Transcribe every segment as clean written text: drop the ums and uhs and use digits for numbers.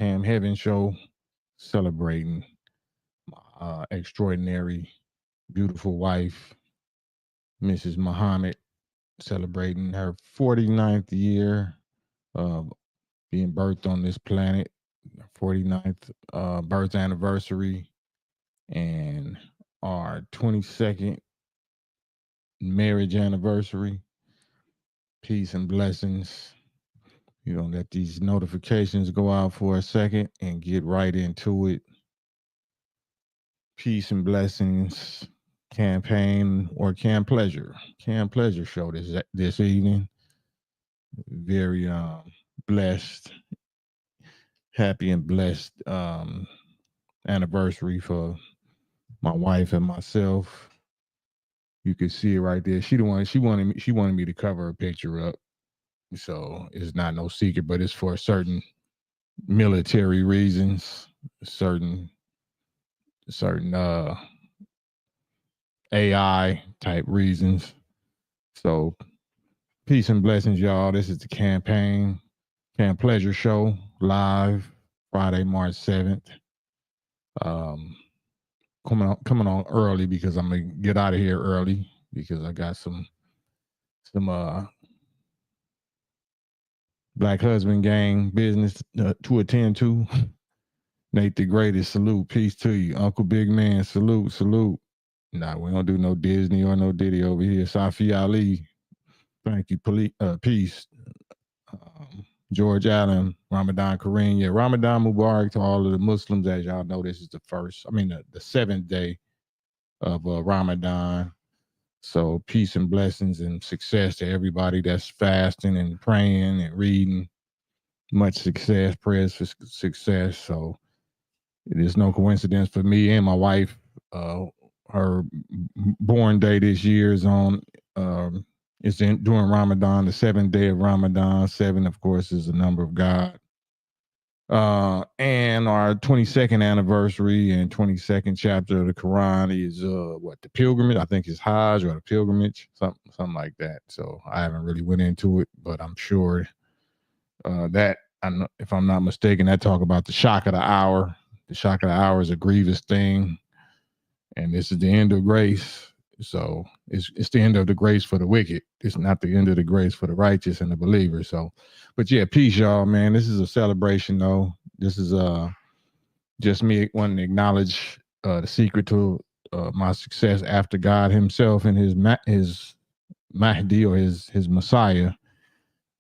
Cam Heaven show celebrating my extraordinary, beautiful wife, Mrs. Muhammad, celebrating her 49th year of being birthed on this planet, 49th birth anniversary, and our 22nd marriage anniversary. Peace and blessings. You know, let these notifications go out for a second and get right into it. Peace and blessings campaign or can pleasure. Can pleasure show this evening. Very blessed, happy and blessed anniversary for my wife and myself. You can see it right there. She wanted me to cover her picture up. So it's not no secret, but it's for certain military reasons, certain AI type reasons. So peace and blessings, y'all. This is the Can Pleasure Show live Friday, March 7th. Um, coming on early because I'm gonna get out of here early because I got some Black Husband Gang business to attend to. Nate the Greatest, salute, peace to you. Uncle Big Man, salute, salute. Nah, we don't do no Disney or no Diddy over here. Safi Ali, thank you, peace. George Allen, Ramadan Kareem. Yeah, Ramadan Mubarak to all of the Muslims. As y'all know, this is the seventh day of Ramadan. So peace and blessings and success to everybody that's fasting and praying and reading. Much success, prayers for success. So it is no coincidence for me and my wife. Her born day this year is on. During Ramadan, the seventh day of Ramadan. Seven, of course, is the number of God. And our 22nd anniversary and 22nd chapter of the Quran is the pilgrimage? I think it's Hajj or the pilgrimage, something like that. So I haven't really went into it, but I'm sure that if I'm not mistaken, that talk about the shock of the hour. The shock of the hour is a grievous thing, and this is the end of grace. So it's the end of the grace for the wicked. It's not the end of the grace for the righteous and the believer. So, but yeah, peace, y'all, man. This is a celebration, though. This is just me wanting to acknowledge the secret to my success after God Himself and His Mahdi or His Messiah.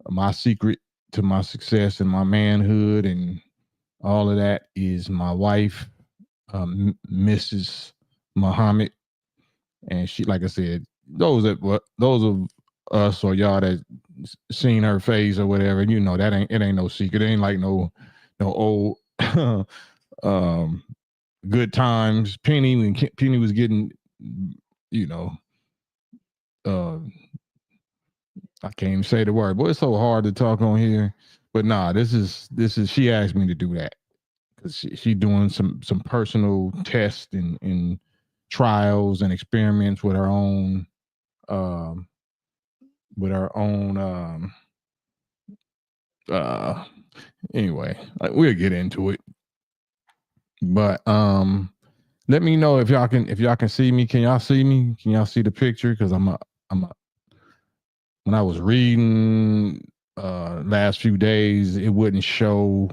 My secret to my success and my manhood and all of that is my wife, Mrs. Muhammad. And she, like I said, those of us or y'all that seen her face or whatever, you know that ain't no secret. It ain't like no old good times. When Penny was getting, you know, I can't even say the word. Boy, it's so hard to talk on here. But nah, this is she asked me to do that because she doing some personal tests and trials and experiments with her own um anyway, we'll get into it. But let me know if y'all can see me. Can y'all see me? Can y'all see the picture? Because I'm a when I was reading last few days, it wouldn't show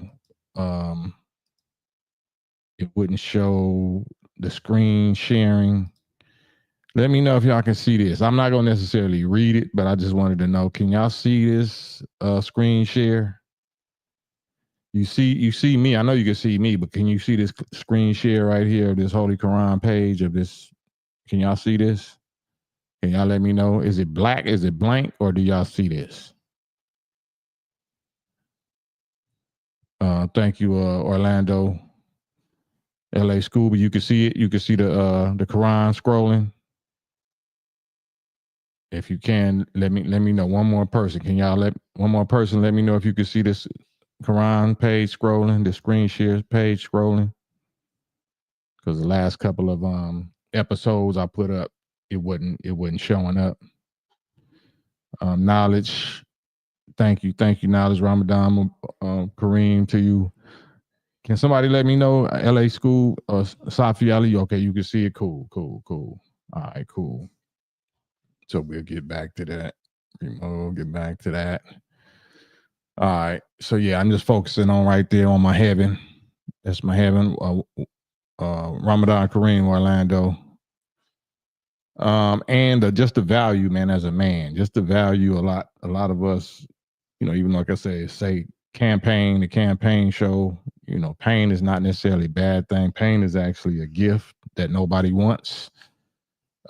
the screen sharing. Let me know if y'all can see this. I'm not gonna necessarily read it, but I just wanted to know, can y'all see this screen share? You see me. I know you can see me, but can you see this screen share right here of this Holy Quran page of this? Can y'all see this? Can y'all let me know? Is it black? Is it blank? Or do y'all see this? Thank you, Orlando, LA Scuba. You can see it. You can see the Quran scrolling. If you can, let me know. One more person. Can y'all let me know if you can see this Quran page scrolling, the screen share page scrolling? Because the last couple of episodes I put up, it wasn't showing up. Knowledge, thank you, Knowledge Ramadan Kareem to you. Can somebody let me know? LA school or Safi Ali? Okay, you can see it. Cool. All right, cool. So we'll get back to that. We'll get back to that. All right. So yeah, I'm just focusing on right there on my heaven. That's my heaven. Ramadan Kareem Orlando. And just the value, man, as a man, just the value a lot of us, even like I say campaign, the campaign show, pain is not necessarily a bad thing. Pain is actually a gift that nobody wants.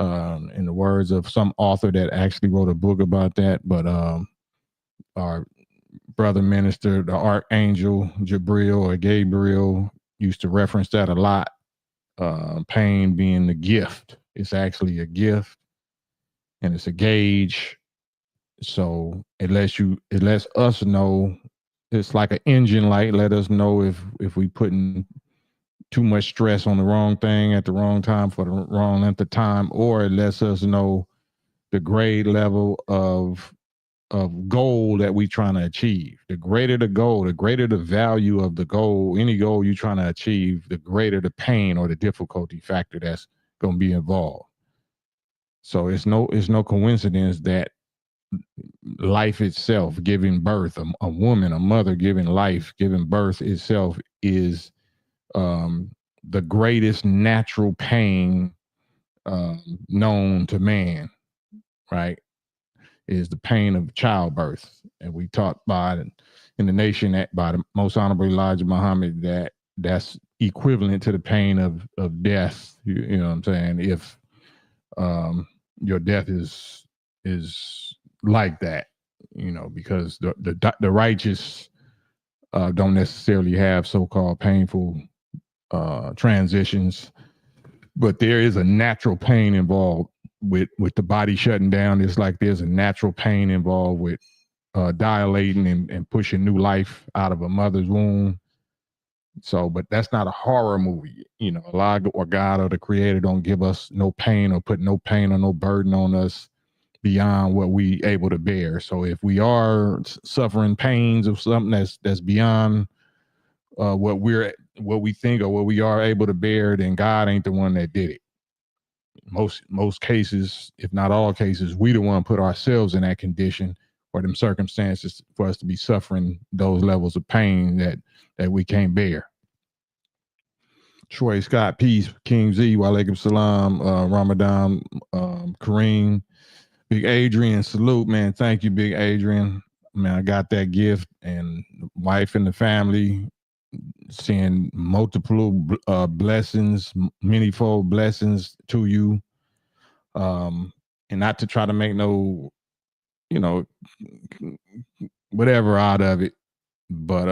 In the words of some author that actually wrote a book about that, but our brother minister, the archangel Jabril or Gabriel, used to reference that a lot. Pain being the gift. It's actually a gift, and it's a gauge. So it lets us know. It's like an engine light. Let us know if we putting too much stress on the wrong thing at the wrong time for the wrong length of time, or it lets us know the grade level of goal that we trying to achieve. The greater the goal, the greater the value of the goal, any goal you're trying to achieve, the greater the pain or the difficulty factor that's going to be involved. So it's no coincidence that life itself, giving birth, a woman, a mother giving life, giving birth itself is the greatest natural pain known to man, right? Is the pain of childbirth. And we taught in the nation that by the most honorable Elijah Muhammad that's equivalent to the pain of death. You know what I'm saying? If your death is like that, because the righteous don't necessarily have so-called painful transitions, but there is a natural pain involved with the body shutting down. It's like there's a natural pain involved with dilating and pushing new life out of a mother's womb. So, but that's not a horror movie. Allah or God or the Creator don't give us no pain or put no pain or no burden on us beyond what we able to bear. So if we are suffering pains of something that's beyond what we think or what we are able to bear, then God ain't the one that did it. Most cases, if not all cases, we the one put ourselves in that condition or them circumstances for us to be suffering those levels of pain that we can't bear. Troy Scott, peace. King Z, walaikum salam. Ramadan, Kareem, Big Adrian, salute, man. Thank you, Big Adrian. Man, I got that gift, and wife and the family seeing multiple blessings, manyfold blessings to you. And not to try to make no, whatever out of it, but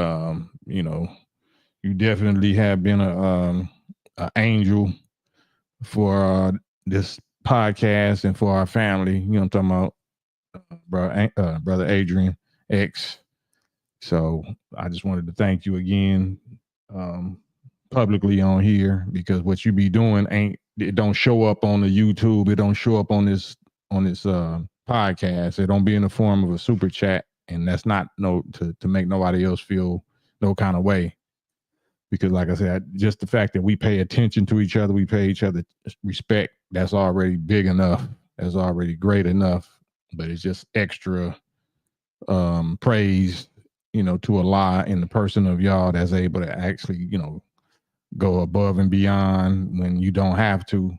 you definitely have been a angel for this podcast and for our family. You know what I'm talking about, brother Adrian X. So I just wanted to thank you again publicly on here, because what you be doing it don't show up on the YouTube. It don't show up on this podcast. It don't be in the form of a super chat, and that's not to make nobody else feel no kind of way. Because like I said, just the fact that we pay attention to each other, we pay each other respect, that's already big enough. That's already great enough. But it's just extra praise, to Allah in the person of y'all that's able to actually, go above and beyond when you don't have to.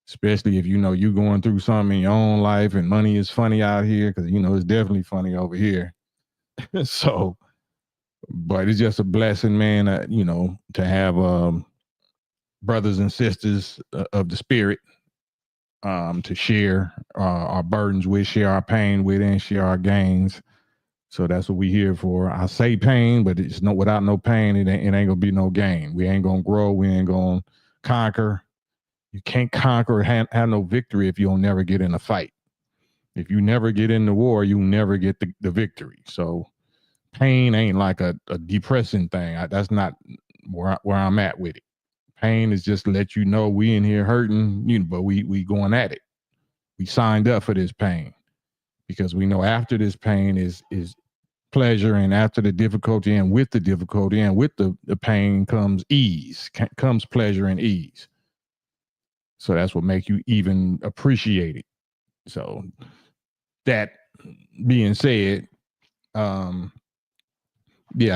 Especially if you're going through something in your own life, and money is funny out here, because it's definitely funny over here. So, but it's just a blessing, man, to have brothers and sisters of the spirit to share our burdens with, share our pain with, and share our gains. So that's what we here for. I say pain, but it's without no pain, it ain't gonna be no gain. We ain't gonna grow. We ain't gonna conquer. You can't conquer or have no victory if you don't never get in a fight. If you never get in the war, you never get the victory. So pain ain't like a depressing thing. That's not where I'm at with it. Pain is just to let you know we in here hurting, but we going at it. We signed up for this pain because we know after this pain is pleasure, and after the difficulty and with the difficulty and with the pain comes ease, comes pleasure and ease. So that's what makes you even appreciate it. So that being said, yeah,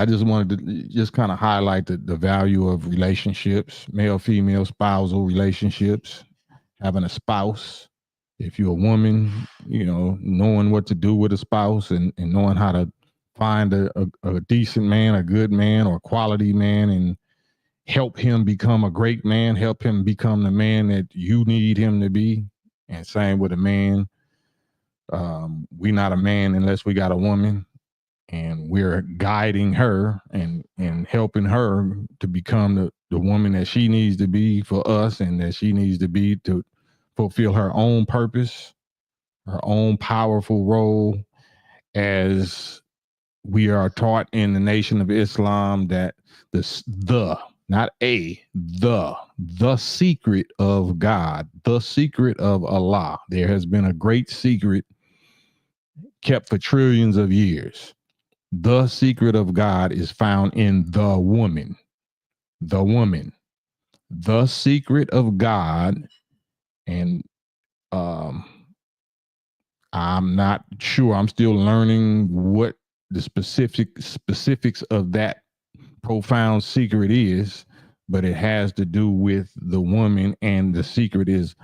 I just wanted to just kind of highlight the value of relationships, male, female, spousal relationships, having a spouse. If you're a woman, knowing what to do with a spouse and knowing how to find a decent man, a good man, or a quality man, and help him become a great man, help him become the man that you need him to be. And same with a man. We're not a man unless we got a woman, and we're guiding her and helping her to become the woman that she needs to be for us, and that she needs to be to fulfill her own purpose, her own powerful role. As we are taught in the Nation of Islam, that the secret of God, the secret of Allah. There has been a great secret kept for trillions of years. The secret of God is found in the woman. The woman. The secret of God. And I'm not sure. I'm still learning what the specifics of that profound secret is, but it has to do with the woman, and the secret is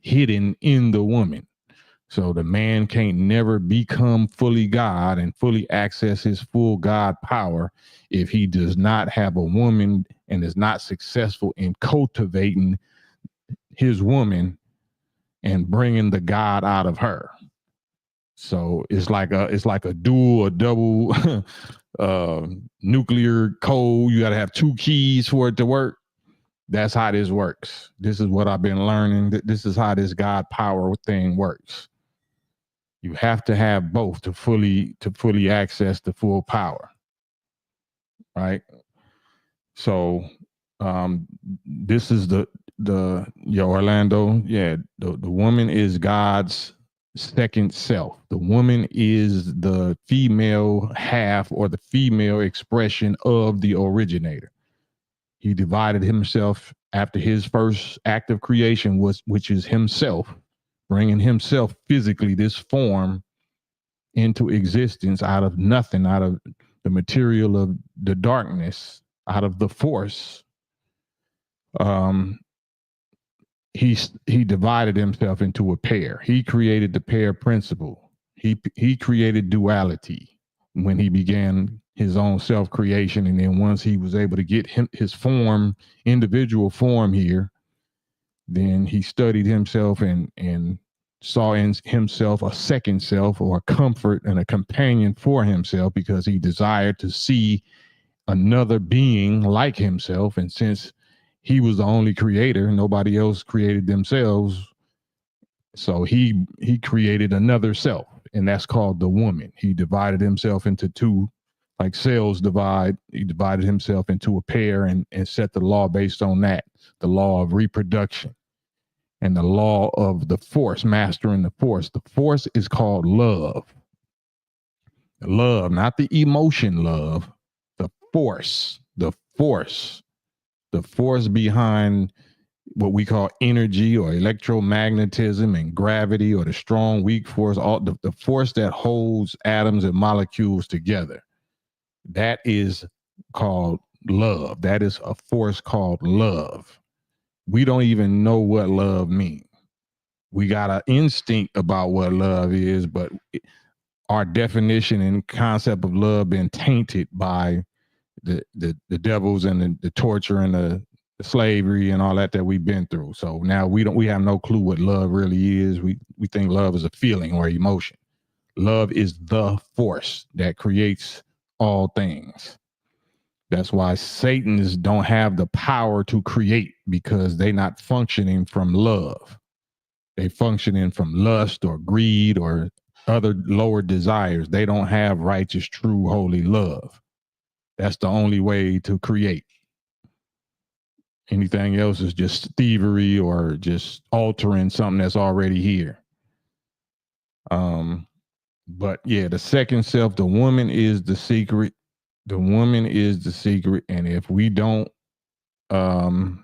hidden in the woman. So the man can't never become fully God and fully access his full God power if he does not have a woman and is not successful in cultivating his woman and bringing the God out of her. So it's like a double nuclear code. You got to have two keys for it to work. That's how this works. This is what I've been learning. This is how this God power thing works. You have to have both to fully access the full power, right? So this is the Orlando. Yeah, the woman is God's second self. The woman is the female half or the female expression of the originator. He divided himself after his first act of creation, which is himself, bringing himself physically, this form, into existence out of nothing, out of the material of the darkness, out of the force. He divided himself into a pair. He created the pair principle. He created duality when he began his own self-creation. And then once he was able to get his form, individual form here, then he studied himself and saw in himself a second self, or a comfort and a companion for himself, because he desired to see another being like himself. And since he was the only creator, nobody else created themselves, so he created another self, and that's called the woman. He divided himself into two, like cells divide. He divided himself into a pair and set the law based on that, the law of reproduction and the law of the force, mastering the force. The force is called love. Love, not the emotion love, the force, the force behind what we call energy or electromagnetism and gravity, or the strong, weak force, all the force that holds atoms and molecules together. That is called love. That is a force called love. We don't even know what love means. We got an instinct about what love is, but our definition and concept of love been tainted by the devils and the torture and the slavery and all that we've been through. So now we have no clue what love really is. We think love is a feeling or emotion. Love is the force that creates all things. That's why Satanists don't have the power to create, because they're not functioning from love. They functioning from lust or greed or other lower desires. They don't have righteous, true, holy love. That's the only way to create. Anything else is just thievery or just altering something that's already here. But yeah, the second self, the woman is the secret. The woman is the secret. And um,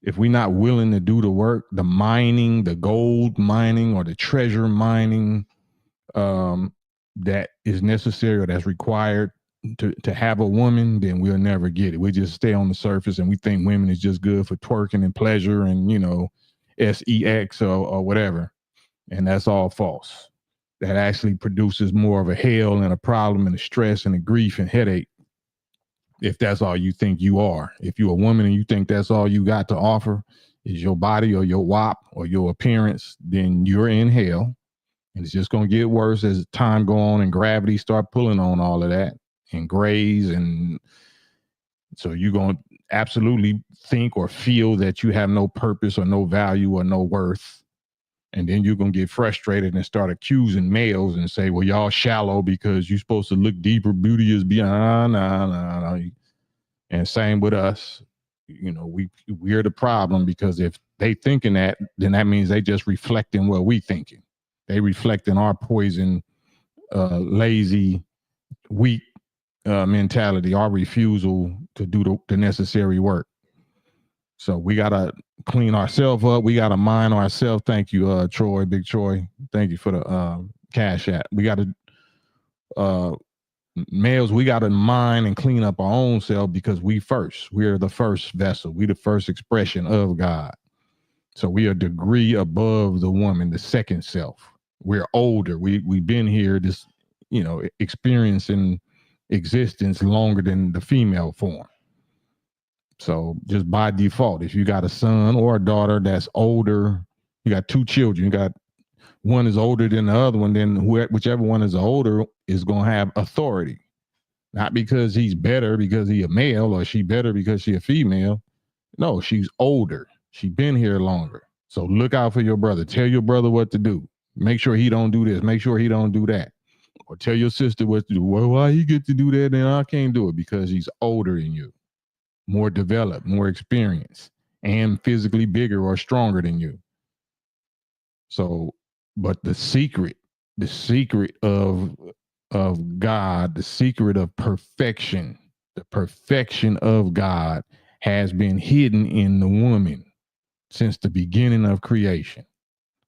if we're not willing to do the work, the mining, the gold mining or the treasure mining, that is necessary or that's required to have a woman, then we'll never get it. We just stay on the surface and we think women is just good for twerking and pleasure and, sex or whatever. And that's all false. That actually produces more of a hell and a problem and a stress and a grief and headache if that's all you think you are. If you're a woman and you think that's all you got to offer is your body or your WAP or your appearance, then you're in hell. And it's just going to get worse as time go on and gravity start pulling on all of that and grays. And so you're going to absolutely think or feel that you have no purpose or no value or no worth. And then you're going to get frustrated and start accusing males and say, well, y'all shallow because you're supposed to look deeper. Beauty is beyond. Nah. And same with us. We're the problem because if they thinking that, then that means they just reflecting what we thinking. They reflecting our poison, lazy, weak mentality, our refusal to do the necessary work. So we got to clean ourselves up. We got to mind ourselves. Thank you, Troy, Big Troy. Thank you for the cash app. We got to, males, we got to mind and clean up our own self because we're the first vessel. We the first expression of God. So we are a degree above the woman, the second self. We're older. We've been here, this, experiencing existence longer than the female form. So just by default, if you got a son or a daughter that's older, you got two children, you got one is older than the other one, then whichever one is older is going to have authority. Not because he's better because he a male or she better because she a female. No, she's older. She been here longer. So look out for your brother. Tell your brother what to do. Make sure he don't do this. Make sure he don't do that. Or tell your sister what to do. Well, why he get to do that and I can't do it? Because he's older than you, more developed, more experienced, and physically bigger or stronger than you. So, but the secret of God, the secret of perfection, the perfection of God has been hidden in the woman since the beginning of creation.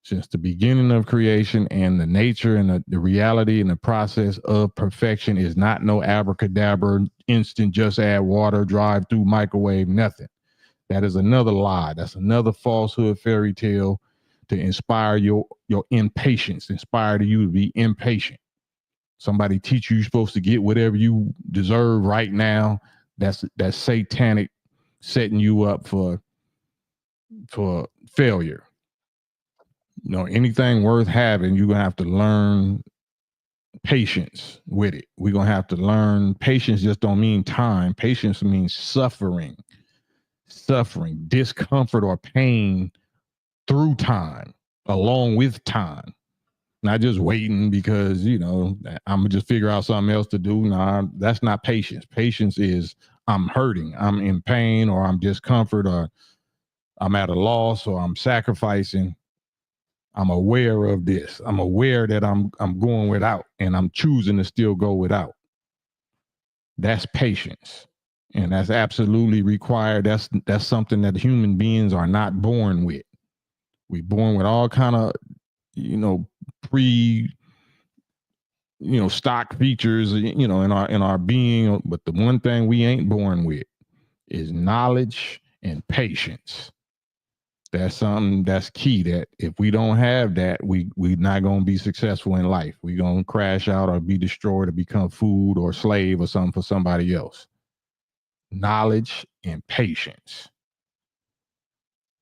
Since the beginning of creation, and the nature and the reality and the process of perfection is not no abracadabra, instant, just add water, drive through, microwave, nothing. That is another lie. That's another falsehood fairy tale to inspire your impatience, inspire you to be impatient. Somebody teach you you're supposed to get whatever you deserve right now. That's satanic, setting you up for failure. Anything worth having, you're gonna have to learn patience with it. We're gonna have to learn patience. Just don't mean time. Patience means suffering, discomfort or pain through time, along with time. Not just waiting because, I'm gonna just figure out something else to do. Nah, that's not patience. Patience is I'm hurting, I'm in pain, or I'm discomfort, or I'm at a loss, or I'm sacrificing. I'm aware of this. I'm aware that I'm going without, and I'm choosing to still go without. That's patience. And that's absolutely required. That's something that human beings are not born with. We're born with all kind of, pre stock features, in our being, but the one thing we ain't born with is knowledge and patience. That's something that's key, that if we don't have that, we're not going to be successful in life. We're going to crash out or be destroyed or become food or slave or something for somebody else. Knowledge and patience.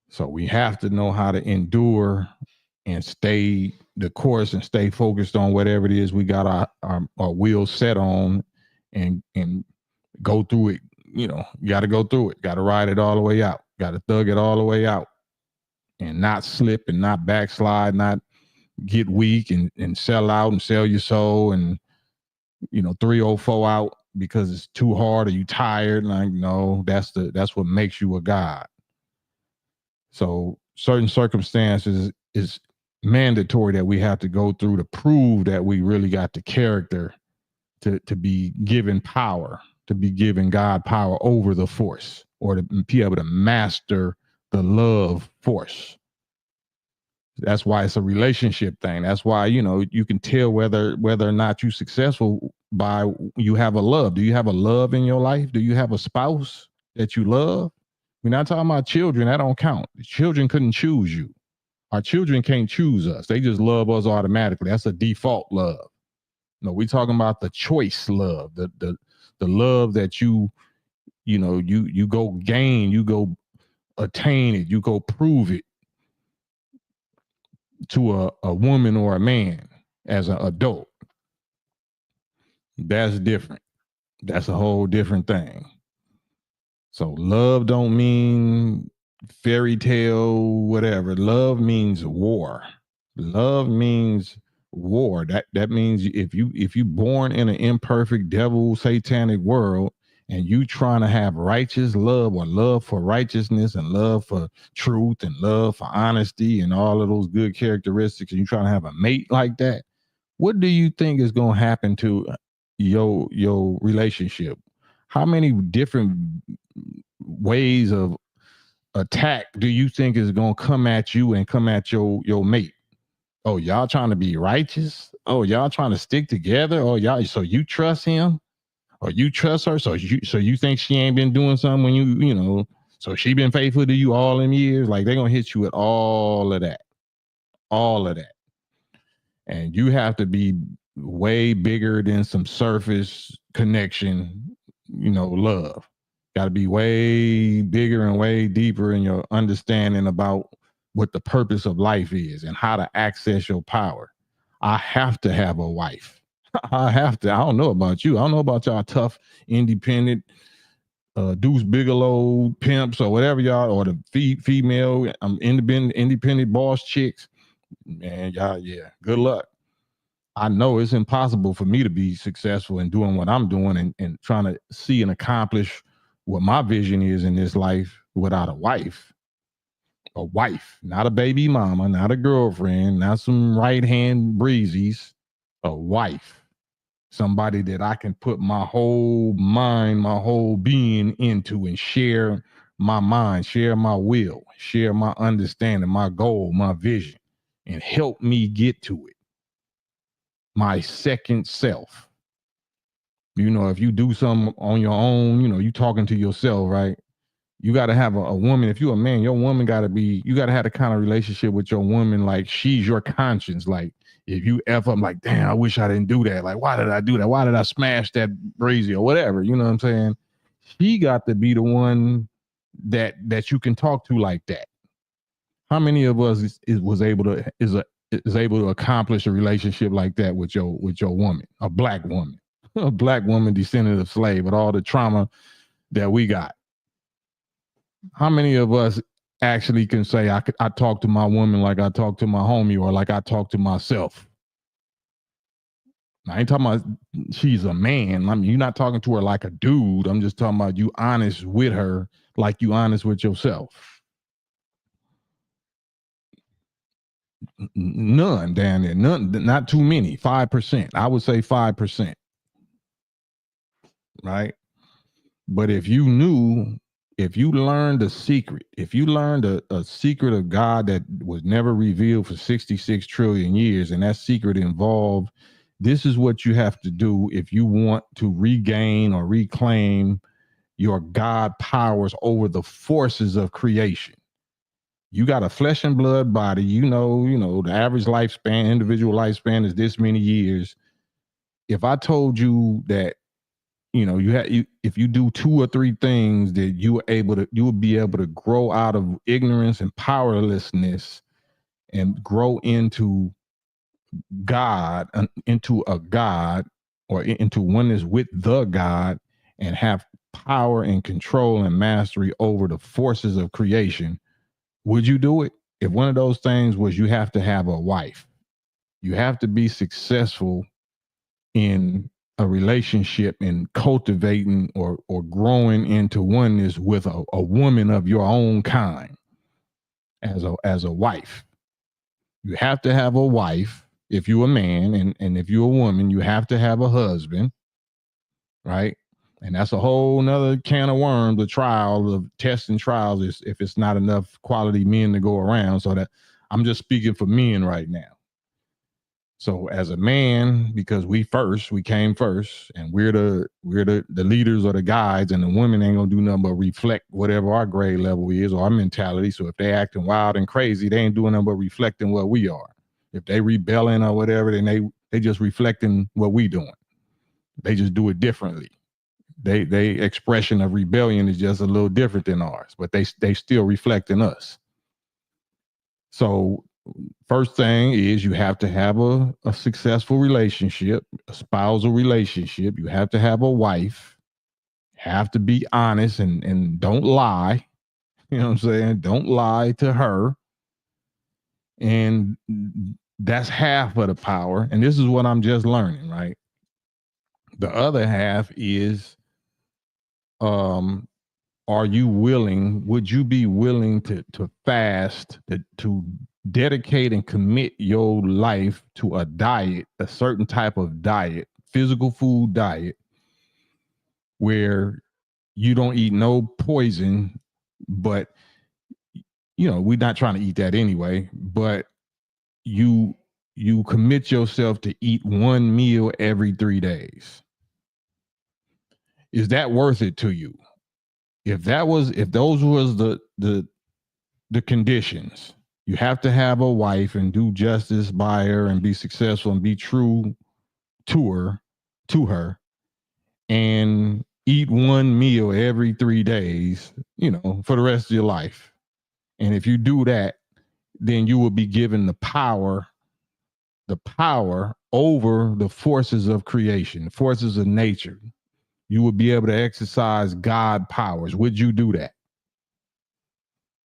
So we have to know how to endure and stay the course and stay focused on whatever it is we got our wheel set on, and go through it. You got to go through it. Got to ride it all the way out. Got to thug it all the way out, and not slip and not backslide, not get weak and sell out and sell your soul and 304 out because it's too hard or you tired. Like, no, that's what makes you a god. So certain circumstances is mandatory that we have to go through to prove that we really got the character to be given power, to be given God power over the force, or to be able to master the love force. That's why it's a relationship thing. That's why, you can tell whether or not you're successful by you have a love. Do you have a love in your life? Do you have a spouse that you love? We're not talking about children. That don't count. Children couldn't choose you. Our children can't choose us. They just love us automatically. That's a default love. No, we're talking about the choice love, the love that you go gain, you go attain it, you go prove it to a woman or a man as an adult. That's different. That's a whole different thing. So love don't mean fairy tale, whatever. Love means war. Love means war. That means if you born in an imperfect devil satanic world and you trying to have righteous love or love for righteousness and love for truth and love for honesty and all of those good characteristics, and you trying to have a mate like that, what do you think is going to happen to your relationship? How many different ways of attack do you think is going to come at you and come at your mate? Oh, y'all trying to be righteous? Oh, y'all trying to stick together? Oh, y'all, so you trust him or you trust her? So you think she ain't been doing something when so she been faithful to you all them years? Like they're gonna hit you with all of that. All of that. And you have to be way bigger than some surface connection, love. Got to be way bigger and way deeper in your understanding about what the purpose of life is and how to access your power. I have to have a wife. I have to. I don't know about you. I don't know about y'all tough, independent, Deuce Bigelow pimps or whatever y'all, or the female independent boss chicks. Man, y'all, yeah, good luck. I know it's impossible for me to be successful in doing what I'm doing and trying to see and accomplish what my vision is in this life without a wife. A wife, not a baby mama, not a girlfriend, not some right hand breezies. A wife, somebody that I can put my whole mind, my whole being into and share my mind, share my will, share my understanding, my goal, my vision, and help me get to it. My second self. If you do something on your own, you talking to yourself, right? You got to have a woman. If you're a man, your woman you got to have the kind of relationship with your woman like she's your conscience. Like if you F up, like, damn, I wish I didn't do that. Like, why did I do that? Why did I smash that brazier or whatever? You know what I'm saying? She got to be the one that you can talk to like that. How many of us is able to accomplish a relationship like that with your woman, a black woman, a black woman descendant of slave, with all the trauma that we got? How many of us actually can say I talk to my woman like I talk to my homie or like I talk to myself? I ain't talking about she's a man. I mean, you're not talking to her like a dude. I'm just talking about you honest with her like you honest with yourself. None down there. None, not too many. 5%. I would say 5%. Right? But if you learned a secret, if you learned a secret of God that was never revealed for 66 trillion years, and that secret involved, this is what you have to do if you want to regain or reclaim your God powers over the forces of creation. You got a flesh and blood body, the average lifespan, individual lifespan is this many years. If I told you that if you do 2 or 3 things that you will be able to grow out of ignorance and powerlessness and grow into God, into a God, or into oneness with the God, and have power and control and mastery over the forces of creation, would you do it? If one of those things was you have to have a wife, you have to be successful in a relationship and cultivating or growing into oneness with a woman of your own kind as a wife. You have to have a wife if you're a man, and if you're a woman, you have to have a husband, right? And that's a whole nother can of worms, the trial of tests and trials is if it's not enough quality men to go around. So that I'm just speaking for men right now. So as a man, because we came first, and we're the leaders or the guides, and the women ain't gonna do nothing but reflect whatever our grade level is or our mentality. So if they acting wild and crazy, they ain't doing nothing but reflecting what we are. If they rebelling or whatever, then they just reflecting what we doing. They just do it differently. They expression of rebellion is just a little different than ours, but they still reflecting us. So first thing is you have to have a successful relationship, a spousal relationship. You have to have a wife, have to be honest and don't lie. You know what I'm saying? Don't lie to her. And that's half of the power. And this is what I'm just learning, right? The other half is are you willing, would you be willing to fast, to dedicate and commit your life to a diet, a certain type of diet, physical food diet, where you don't eat no poison, but we're not trying to eat that anyway, but you commit yourself to eat one meal every 3 days. Is that worth it to you? If those was the conditions, you have to have a wife and do justice by her and be successful and be true to her, and eat one meal every 3 days, for the rest of your life. And if you do that, then you will be given the power over the forces of creation, the forces of nature. You would be able to exercise God powers. Would you do that?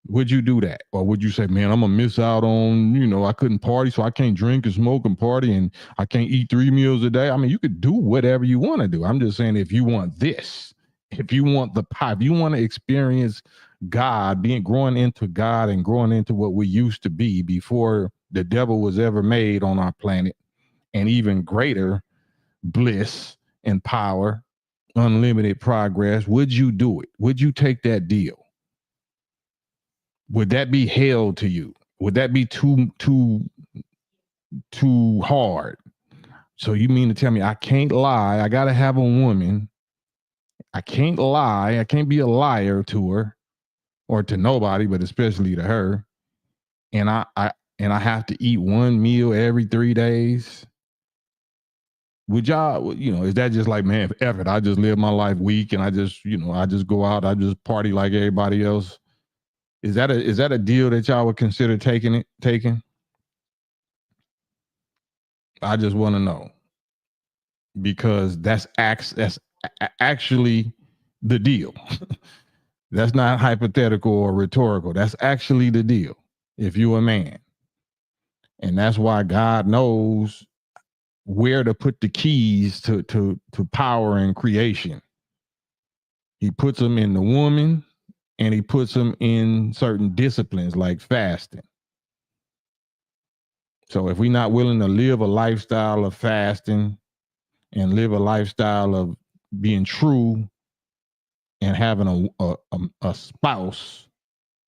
Would you do that? Or would you say, man, I'm going to miss out on, I couldn't party, so I can't drink and smoke and party, and I can't eat 3 meals a day? I mean, you could do whatever you want to do. I'm just saying, if you want this, if you want the power, if you want to experience God, growing into God and growing into what we used to be before the devil was ever made on our planet, and even greater bliss and power, unlimited progress, would you do it? Would you take that deal? Would that be hell to you? Would that be too hard? So you mean to tell me I can't lie? I got to have a woman. I can't lie. I can't be a liar to her or to nobody, but especially to her. And I have to eat one meal every 3 days. Would y'all, is that just like, man, effort? I just live my life weak and I just go out, I just party like everybody else. Is that a deal that y'all would consider taking? I just want to know, because that's actually the deal. That's not hypothetical or rhetorical. That's actually the deal. If you're a man, and that's why God knows where to put the keys to power and creation. He puts them in the woman, and he puts them in certain disciplines like fasting. So if we're not willing to live a lifestyle of fasting and live a lifestyle of being true and having a spouse,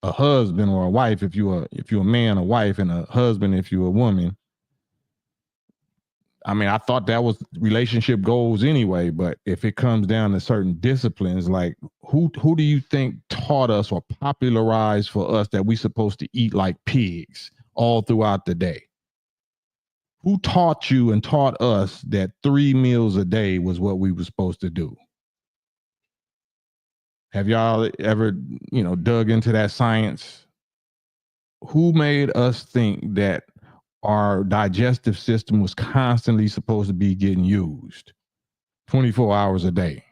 a husband or a wife, if you're a man, a wife, and a husband if you're a woman. I mean, I thought that was relationship goals anyway, but if it comes down to certain disciplines, like who do you think taught us or popularized for us that we supposed to eat like pigs all throughout the day? Who taught you and taught us that 3 meals a day was what we were supposed to do? Have y'all ever, dug into that science? Who made us think that our digestive system was constantly supposed to be getting used 24 hours a day?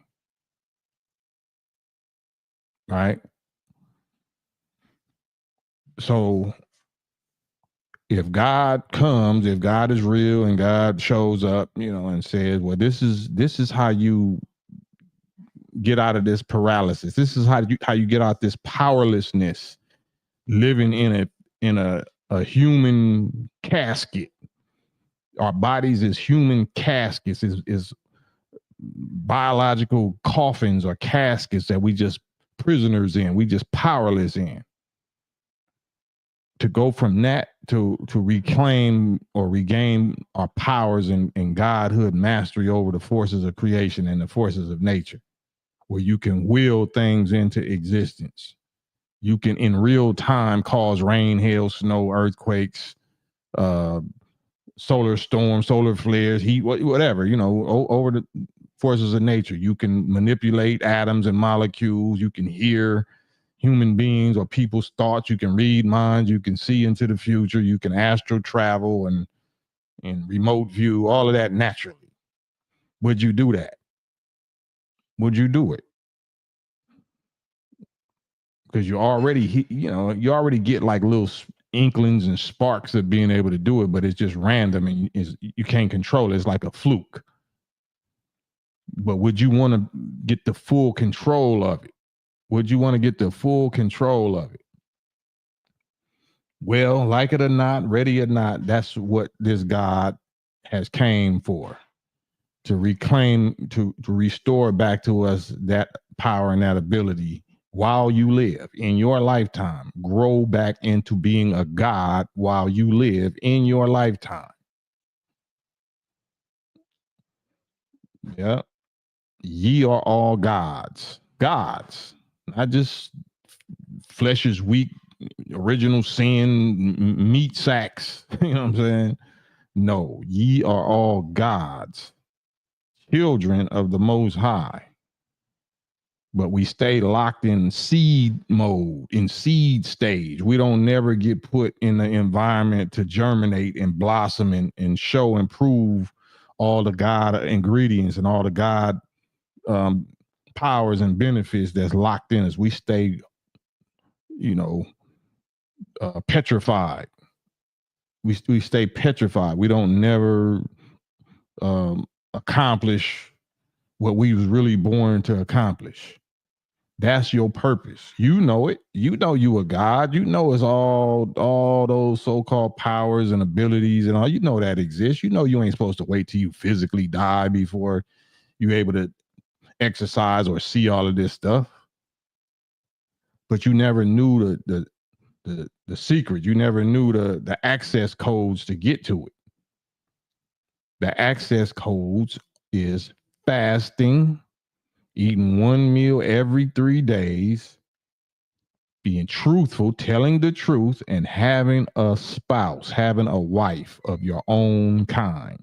Right? So if God is real and God shows up, and says, well, this is how you get out of this paralysis. This is how you get out this powerlessness, living in a a human casket. Our bodies is human caskets, is biological coffins or caskets that we just prisoners in, we just powerless in. To go from that to reclaim or regain our powers and godhood mastery over the forces of creation and the forces of nature, where you can will things into existence. You can in real time cause rain, hail, snow, earthquakes, solar storms, solar flares, heat, whatever, over the forces of nature. You can manipulate atoms and molecules. You can hear human beings or people's thoughts. You can read minds. You can see into the future. You can astral travel and remote view, all of that naturally. Would you do that? Would you do it? Because you already, you already get like little inklings and sparks of being able to do it, but it's just random and you can't control it. It's like a fluke. But would you want to get the full control of it? Would you want to get the full control of it? Well, like it or not, ready or not, that's what this God has came for. To reclaim, to restore back to us that power and that ability while you live in your lifetime. Grow back into being a God while you live in your lifetime. Yeah. Ye are all gods. Gods. Not just flesh is weak, original sin, meat sacks. You know what I'm saying? No, ye are all gods, children of the Most High. But we stay locked in seed mode, in seed stage. We don't never get put in the environment to germinate and blossom and show and prove all the God ingredients and all the God powers and benefits that's locked in us. We stay, petrified. We stay petrified. We don't never accomplish what we was really born to accomplish. That's your purpose. You know it. You know you a God. You know it's all those so-called powers and abilities and all. You know that exists. You know you ain't supposed to wait till you physically die before you're able to exercise or see all of this stuff. But you never knew the secret. You never knew the access codes to get to it. The access codes is fasting, eating one meal every 3 days, being truthful, telling the truth, and having a spouse, having a wife of your own kind.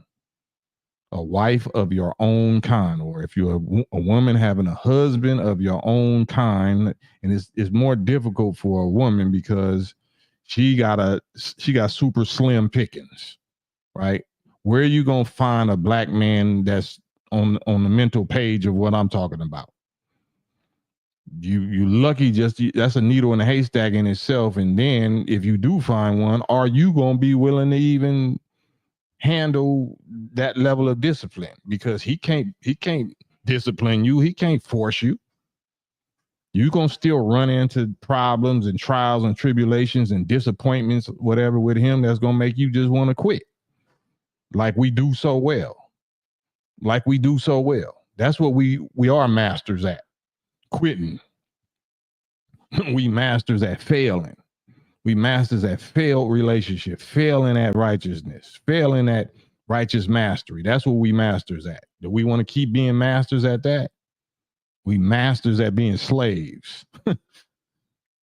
A wife of your own kind, or if you're a woman, having a husband of your own kind. And it's more difficult for a woman because she got super slim pickings, right? Where are you gonna find a black man that's on the mental page of what I'm talking about? You lucky, just that's a needle in a haystack in itself. And then if you do find one, are you gonna be willing to even handle that level of discipline? Because he can't discipline you. He can't force you. You're gonna still run into problems and trials and tribulations and disappointments, whatever, with him that's gonna make you just want to quit. Like we do so well. That's what we are masters at. Quitting. We masters at failing. We masters at failed relationship, failing at righteousness, failing at righteous mastery. That's what we masters at. Do we want to keep being masters at that? We masters at being slaves.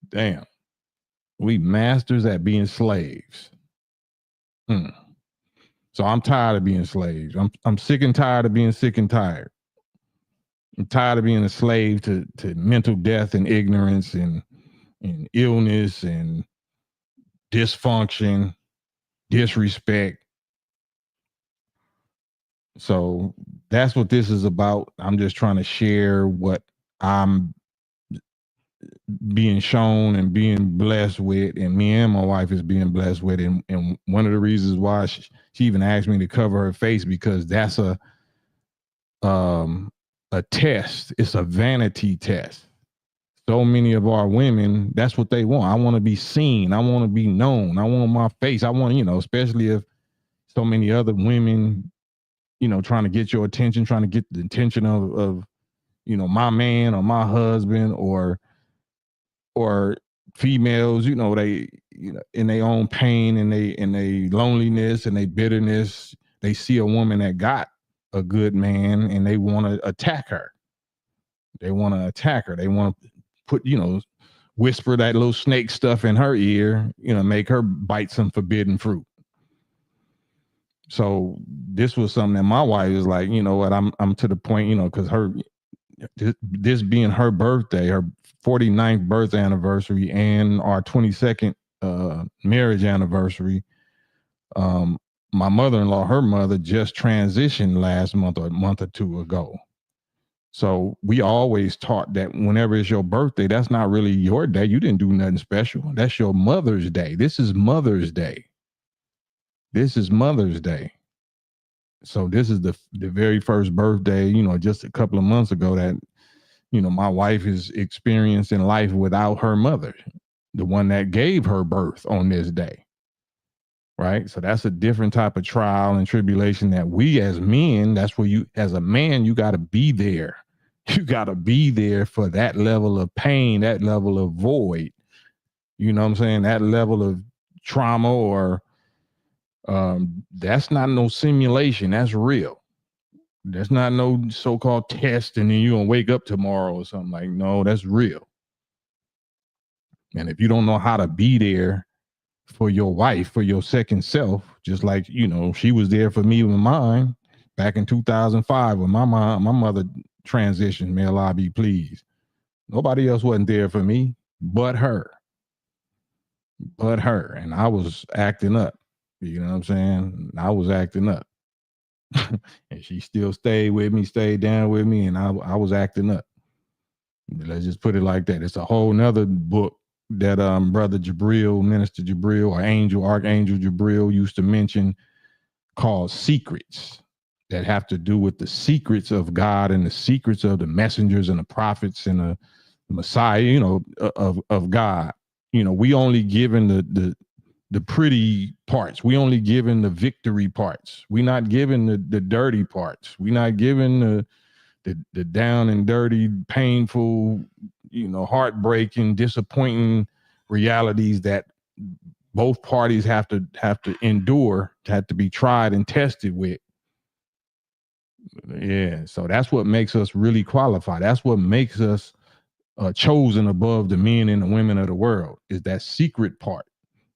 Damn. We masters at being slaves. So I'm tired of being slaves. I'm sick and tired of being sick and tired. I'm tired of being a slave to mental death and ignorance and illness and dysfunction, disrespect. So that's what this is about. I'm just trying to share what I'm being shown and being blessed with, and me and my wife is being blessed with. And one of the reasons why she even asked me to cover her face, because that's a test. It's a vanity test. so many of our women, that's what they want. I want to be seen. I want to be known. I want my face. I want, especially if so many other women, trying to get your attention, trying to get the attention of my man or my husband or females, they, in their own pain and they loneliness and they bitterness, they see a woman that got a good man and they want to attack her. They want to attack her. They want to put, whisper that little snake stuff in her ear, make her bite some forbidden fruit. So this was something that my wife is like, you know what, I'm to the point, because this being her birthday, her 49th birth anniversary and our 22nd marriage anniversary. My mother-in-law, her mother just transitioned last month or a month or two ago. So we always taught that whenever it's your birthday, that's not really your day. You didn't do nothing special. That's your Mother's Day. This is Mother's Day. This is Mother's Day. So this is the very first birthday, just a couple of months ago that, my wife is experiencing life without her mother, the one that gave her birth on this day. Right. So that's a different type of trial and tribulation that we as men, that's where you, as a man, you got to be there. You got to be there for that level of pain, that level of void. You know what I'm saying? That level of trauma or that's not no simulation. That's real. That's not no so-called test and then you're going to wake up tomorrow or something. Like, no, that's real. And if you don't know how to be there for your wife, for your second self, just like, she was there for me with mine back in 2005 when my mother transitioned, may Allah be pleased. Nobody else wasn't there for me but her. And I was acting up. You know what I'm saying? I was acting up. And she still stayed with me, stayed down with me, and I was acting up. Let's just put it like that. It's a whole nother book that Brother Jabril, Minister Jabril, or Archangel Jabril used to mention called Secrets, that have to do with the secrets of God and the secrets of the messengers and the prophets and the Messiah, of God. We only given the pretty parts. We only given the victory parts. We not given the dirty parts. We not given the down and dirty, painful, heartbreaking, disappointing realities that both parties have to endure, have to be tried and tested with. Yeah, so that's what makes us really qualified. That's what makes us chosen above the men and the women of the world, is that secret part,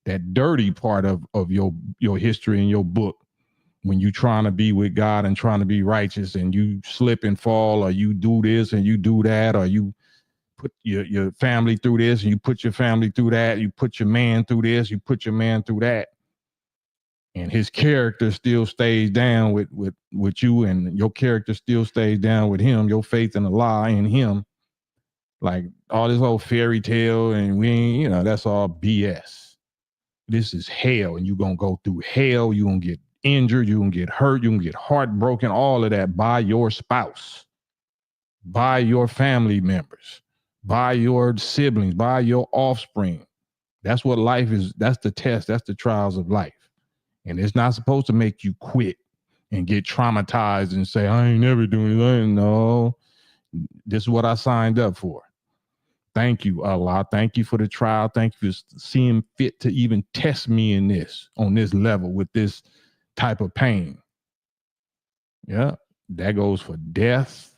that dirty part of your history and your book. When you trying to be with God and trying to be righteous and you slip and fall, or you do this and you do that, or you put your family through this and you put your family through that, you put your man through this, you put your man through that, and his character still stays down with you, and your character still stays down with him, your faith in Allah in him. Like all this old fairy tale, and we ain't, that's all BS. This is hell, and you're gonna go through hell. You're gonna get injured, you're gonna get hurt, you're gonna get heartbroken, all of that by your spouse, by your family members, by your siblings, by your offspring. That's what life is. That's the test. That's the trials of life. And it's not supposed to make you quit and get traumatized and say, I ain't never doing it. No, this is what I signed up for. Thank you, Allah. Thank you for the trial. Thank you for seeing fit to even test me in this, on this level, with this type of pain. Yeah, that goes for death.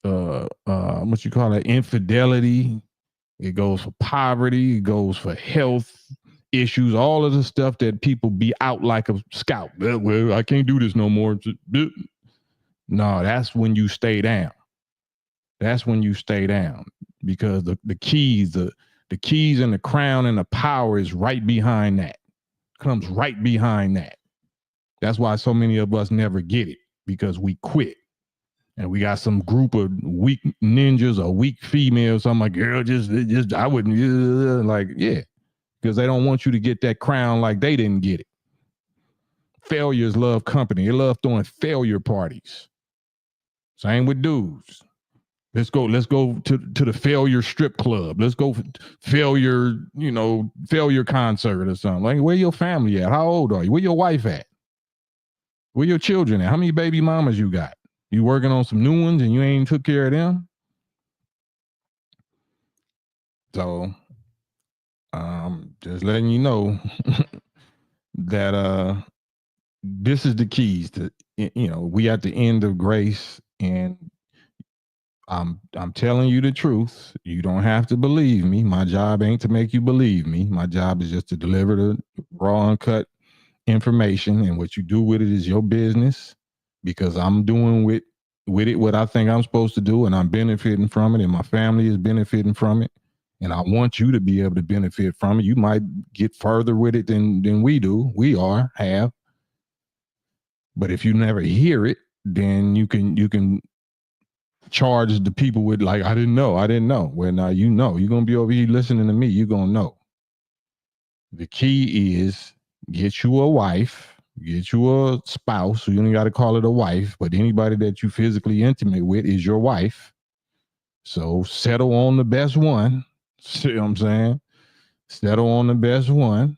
What you call it? Infidelity. It goes for poverty. It goes for health issues. All of the stuff that people be out like a scout. Well, I can't do this no more. No, that's when you stay down. That's when you stay down, because the keys, the keys and the crown and the power is right behind that. Comes right behind that. That's why so many of us never get it, because we quit. And we got some group of weak ninjas or weak females. I'm like, girl, just I wouldn't, like, yeah, because they don't want you to get that crown like they didn't get it. Failures love company. They love throwing failure parties. Same with dudes. Let's go to the failure strip club. Let's go failure, failure concert or something. Like, where your family at? How old are you? Where your wife at? Where your children at? How many baby mamas you got? You working on some new ones and you ain't took care of them? So just letting you know that this is the keys to, we at the end of grace, and I'm telling you the truth. You don't have to believe me. My job ain't to make you believe me. My job is just to deliver the raw, uncut information, and what you do with it is your business, because I'm doing with it what I think I'm supposed to do, and I'm benefiting from it, and my family is benefiting from it. And I want you to be able to benefit from it. You might get further with it than we do. We have. But if you never hear it, then you can charge the people with, like, I didn't know. Well, now you know. You're gonna be over here listening to me. You're gonna know. The key is get you a wife, get you a spouse. So you don't got to call it a wife, but anybody that you physically intimate with is your wife. So settle on the best one. See what I'm saying? Settle on the best one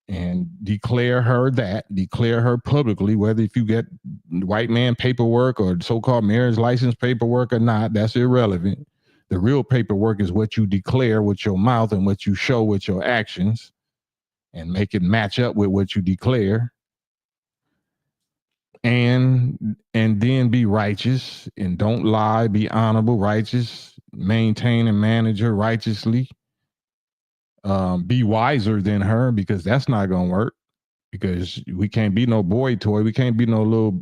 and declare her publicly, whether if you get white man paperwork or so-called marriage license paperwork or not, that's irrelevant. The real paperwork is what you declare with your mouth and what you show with your actions, and make it match up with what you declare. And then be righteous and don't lie, be honorable, righteous, maintain and manage her righteously. Be wiser than her, because that's not gonna work, because we can't be no boy toy. We can't be no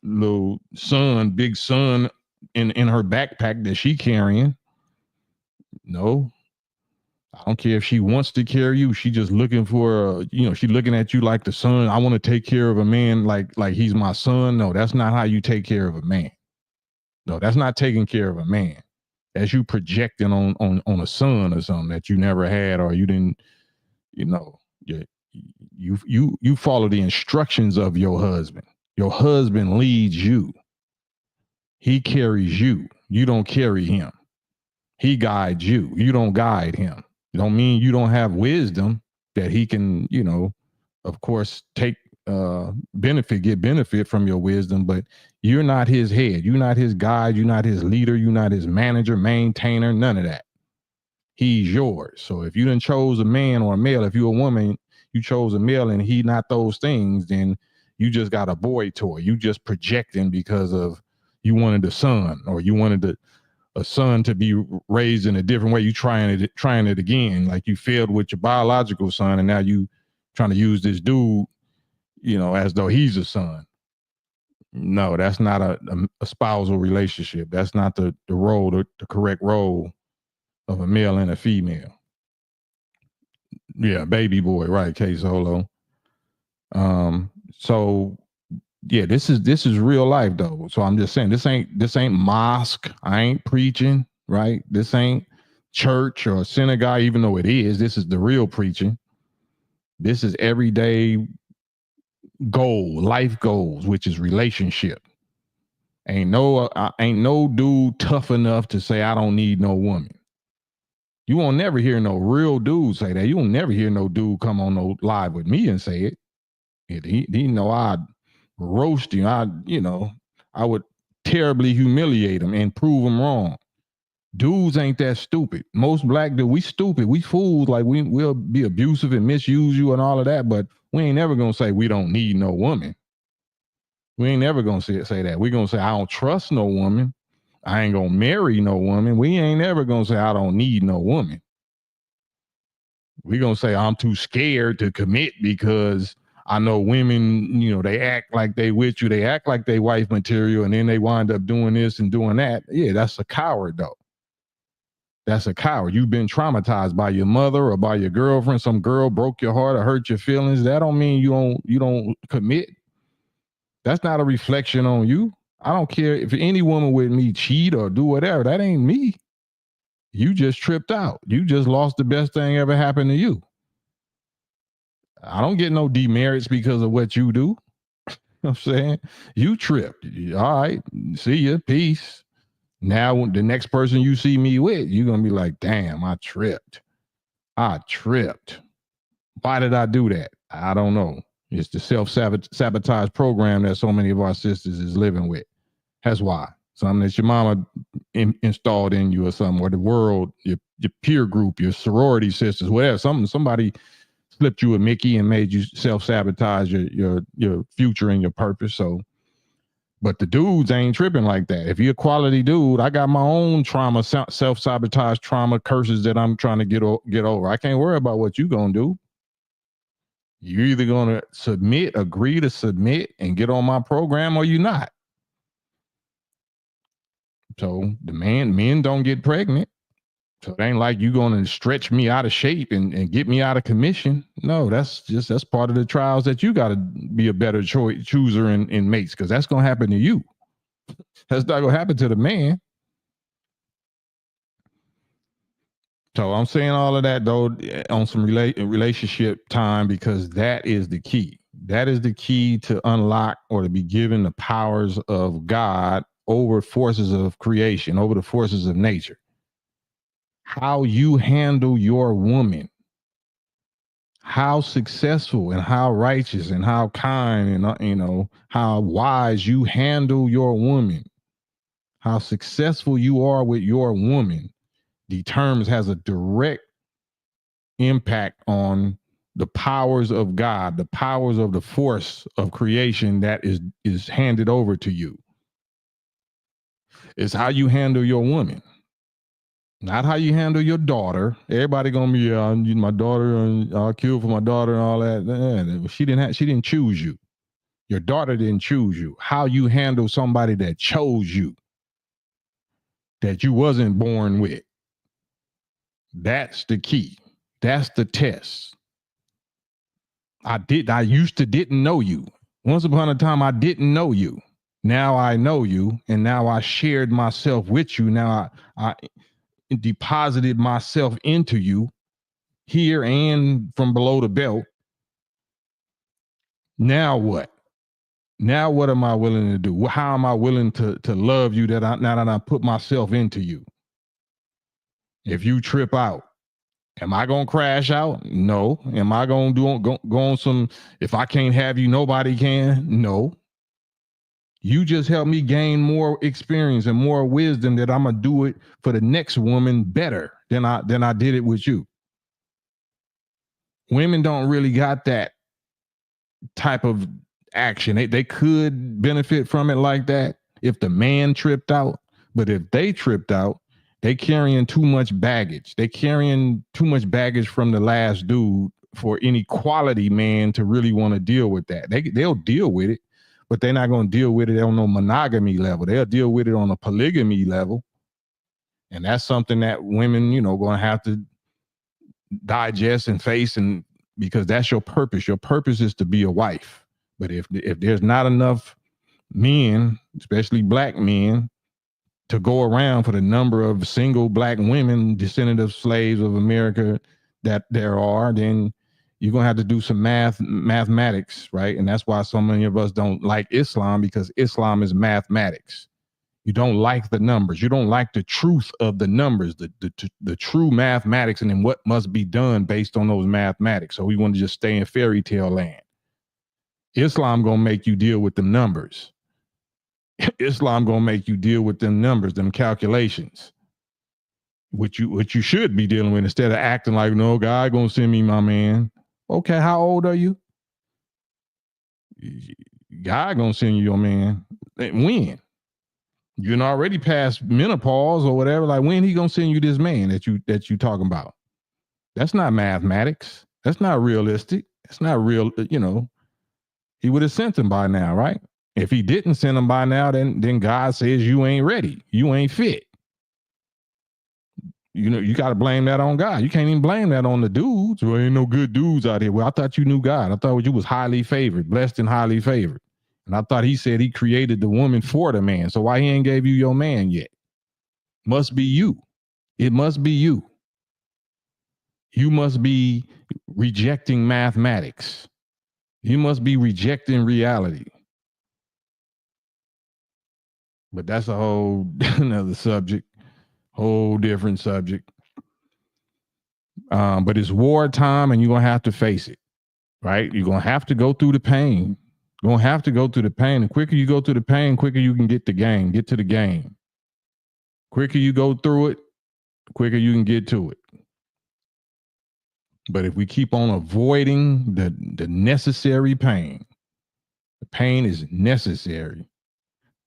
little son, big son in her backpack that she carrying. No, I don't care if she wants to carry you. She just looking for, she looking at you like the son. I want to take care of a man like he's my son. No, that's not how you take care of a man. No, that's not taking care of a man. That's you projecting on a son or something that you never had, or you didn't, you follow the instructions of your husband. Your husband leads you. He carries you. You don't carry him. He guides you. You don't guide him. It don't mean you don't have wisdom that he can, of course, take get benefit from your wisdom, but you're not his head. You're not his guide. You're not his leader. You're not his manager, maintainer, none of that. He's yours. So if you done chose a man or a male, if you're a woman, you chose a male and he not those things, then you just got a boy toy. You just projecting because of you wanted a son, or you wanted a son to be raised in a different way. You trying it again. Like you failed with your biological son, and now you trying to use this dude, as though he's a son. No, that's not a spousal relationship. That's not the role, the correct role of a male and a female. Yeah, baby boy, right? K Solo. So yeah, this is real life though. So I'm just saying, this ain't mosque. I ain't preaching, right? This ain't church or synagogue, even though it is. This is the real preaching. This is everyday goal, life goals, which is relationship. Ain't no dude tough enough to say I don't need no woman. You won't never hear no real dude say that. You won't never hear no dude come on no live with me and say it. He know I'd roast him. I would terribly humiliate him and prove him wrong. Dudes ain't that stupid. Most black dudes, we stupid. We fools. Like we'll be abusive and misuse you and all of that, but we ain't never gonna say we don't need no woman. We ain't never gonna say that. We gonna say I don't trust no woman. I ain't gonna marry no woman. We ain't never gonna say I don't need no woman. We gonna say I'm too scared to commit because I know women, they act like they with you. They act like they wife material, and then they wind up doing this and doing that. Yeah, that's a coward though. That's a coward. You've been traumatized by your mother or by your girlfriend. Some girl broke your heart or hurt your feelings. That don't mean you don't commit. That's not a reflection on you. I don't care if any woman with me cheat or do whatever. That ain't me. You just tripped out. You just lost the best thing ever happened to you. I don't get no demerits because of what you do. You know what I'm saying? You tripped. All right. See ya. Peace. Now, the next person you see me with, you're going to be like, damn, I tripped. I tripped. Why did I do that? I don't know. It's the self-sabotage program that so many of our sisters is living with. That's why. Something that your mama installed in you or something, or the world, your peer group, your sorority sisters, whatever. Somebody slipped you a Mickey and made you self-sabotage your future and your purpose. So, but the dudes ain't tripping like that. If you're a quality dude, I got my own trauma, self-sabotage trauma curses that I'm trying to get over. I can't worry about what you gonna do. You're either gonna agree to submit and get on my program, or you're not. So the men don't get pregnant. So it ain't like you gonna stretch me out of shape and get me out of commission. No, that's part of the trials that you gotta be a better chooser in mates, because that's gonna happen to you. That's not gonna happen to the man. So I'm saying all of that though on some relationship time, because that is the key. That is the key to unlock or to be given the powers of God over forces of creation, over the forces of nature. How you handle your woman, how successful and how righteous and how kind and how wise you handle your woman, how successful you are with your woman has a direct impact on the powers of God, the powers of the force of creation that is handed over to you. It's how you handle your woman, not how you handle your daughter. Everybody gonna be my daughter, and I'll kill for my daughter and all that. She didn't choose you. Your daughter didn't choose you. How you handle somebody that chose you, that you wasn't born with. That's the key. That's the test. I used to didn't know you. Once upon a time, I didn't know you. Now I know you, and now I shared myself with you. Now I deposited myself into you here and from below the belt. Now what? Now what am I willing to do? How am I willing to love you now that I put myself into you? If you trip out, am I gonna crash out? No. Am I gonna go on some? If I can't have you, nobody can. No. You just help me gain more experience and more wisdom that I'm gonna do it for the next woman better than I did it with you. Women don't really got that type of action. They could benefit from it like that if the man tripped out, but if they tripped out, they carrying too much baggage. They carrying too much baggage from the last dude for any quality man to really want to deal with that. They'll deal with it, but they're not going to deal with it on no monogamy level. They'll deal with it on a polygamy level. And that's something that women, going to have to digest and face, and because that's your purpose. Your purpose is to be a wife. But if there's not enough men, especially black men, to go around for the number of single black women, descendant of slaves of America that there are, then you're going to have to do some mathematics, right? And that's why so many of us don't like Islam, because Islam is mathematics. You don't like the numbers. You don't like the truth of the numbers, the true mathematics, and then what must be done based on those mathematics. So we want to just stay in fairy tale land. Islam going to make you deal with the numbers. Islam going to make you deal with them numbers, them calculations, which you should be dealing with, instead of acting like, no, God going to send me my man. Okay, how old are you? God going to send you your man. When? You're already past menopause or whatever. Like, when he gonna send you this man that you talking about? That's not mathematics. That's not realistic. It's not real. He would have sent him by now, right? If he didn't send him by now, then God says you ain't ready. You ain't fit. You got to blame that on God. You can't even blame that on the dudes. Well, ain't no good dudes out here. Well, I thought you knew God. I thought you was highly favored, blessed and highly favored. And I thought he said he created the woman for the man. So why he ain't gave you your man yet? Must be you. It must be you. You must be rejecting mathematics. You must be rejecting reality. But that's a whole another subject, whole different subject. But it's wartime, and you're gonna have to face it, right? You're gonna have to go through the pain. You're gonna have to go through the pain. The quicker you go through the pain, quicker you can get the game, get to the game. Quicker you go through it, the quicker you can get to it. But if we keep on avoiding the necessary pain, the pain is necessary.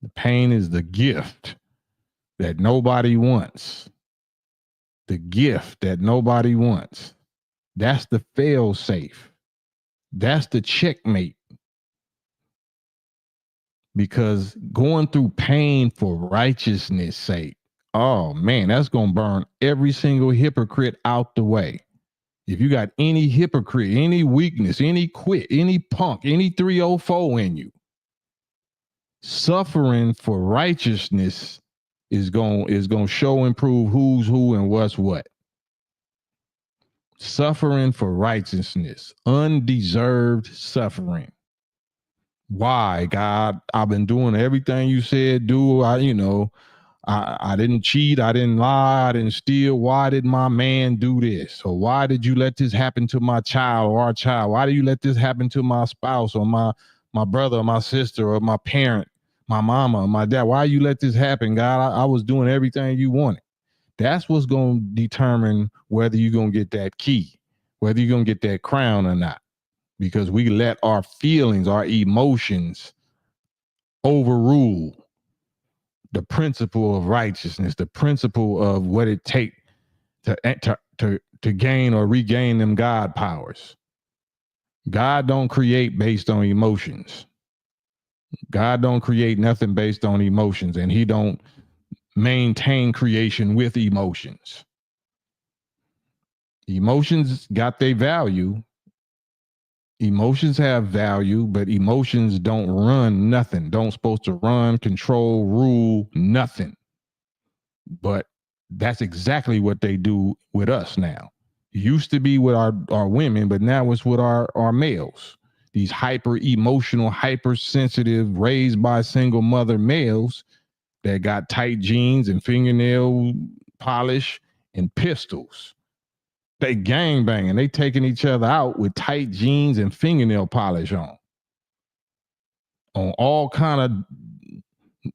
The pain is the gift that nobody wants. The gift that nobody wants. That's the fail safe. That's the checkmate. Because going through pain for righteousness' sake, oh man, that's going to burn every single hypocrite out the way. If you got any hypocrite, any weakness, any quit, any punk, any 304 in you, suffering for righteousness is going to show and prove who's who and what's what. Suffering for righteousness, undeserved suffering. Why, God? I've been doing everything you said do. I didn't cheat, I didn't lie, I didn't steal. Why did my man do this? Or why did you let this happen to my child or our child? Why do you let this happen to my spouse or my brother or my sister or my parent, my mama or my dad? Why you let this happen, God? I was doing everything you wanted. That's what's going to determine whether you're going to get that key, whether you're going to get that crown or not. Because we let our feelings, our emotions overrule the principle of righteousness, the principle of what it takes to gain or regain them God powers. God don't create based on emotions. God don't create nothing based on emotions, and he don't maintain creation with emotions. Emotions got their value. Emotions have value, but emotions don't run nothing. Don't supposed to run, control, rule nothing. But that's exactly what they do with us now. It used to be with our women, but now it's with our males. These hyper emotional, hypersensitive, raised by single mother males that got tight jeans and fingernail polish and pistols. They gang banging. They taking each other out with tight jeans and fingernail polish on all kind of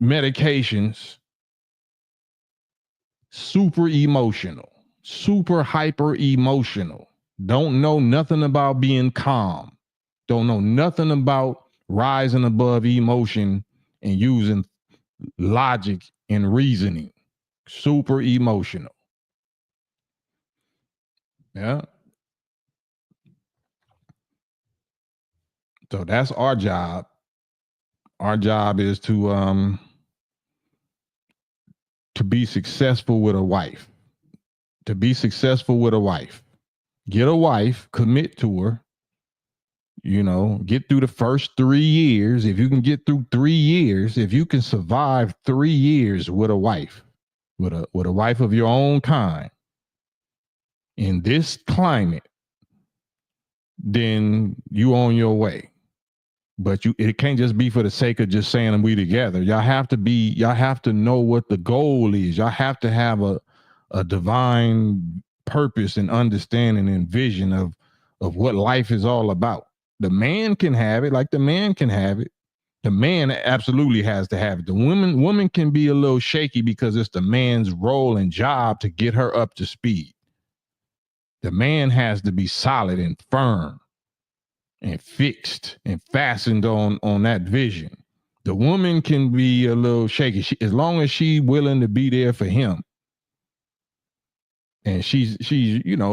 medications. Super emotional, super hyper emotional. Don't know nothing about being calm. Don't know nothing about rising above emotion and using logic and reasoning. Super emotional. Yeah. So that's our job. Our job is to be successful with a wife. To be successful with a wife. Get a wife, commit to her. Get through the first 3 years. If you can get through 3 years, if you can survive 3 years with a wife, with a wife of your own kind in this climate, then you on your way. But it can't just be for the sake of just saying we together. Y'all have to know what the goal is. Y'all have to have a divine purpose and understanding and vision of what life is all about. The man can have it, like the man can have it. The man absolutely has to have it. The woman can be a little shaky because it's the man's role and job to get her up to speed. The man has to be solid and firm and fixed and fastened on that vision. The woman can be a little shaky as long as she's willing to be there for him. And she's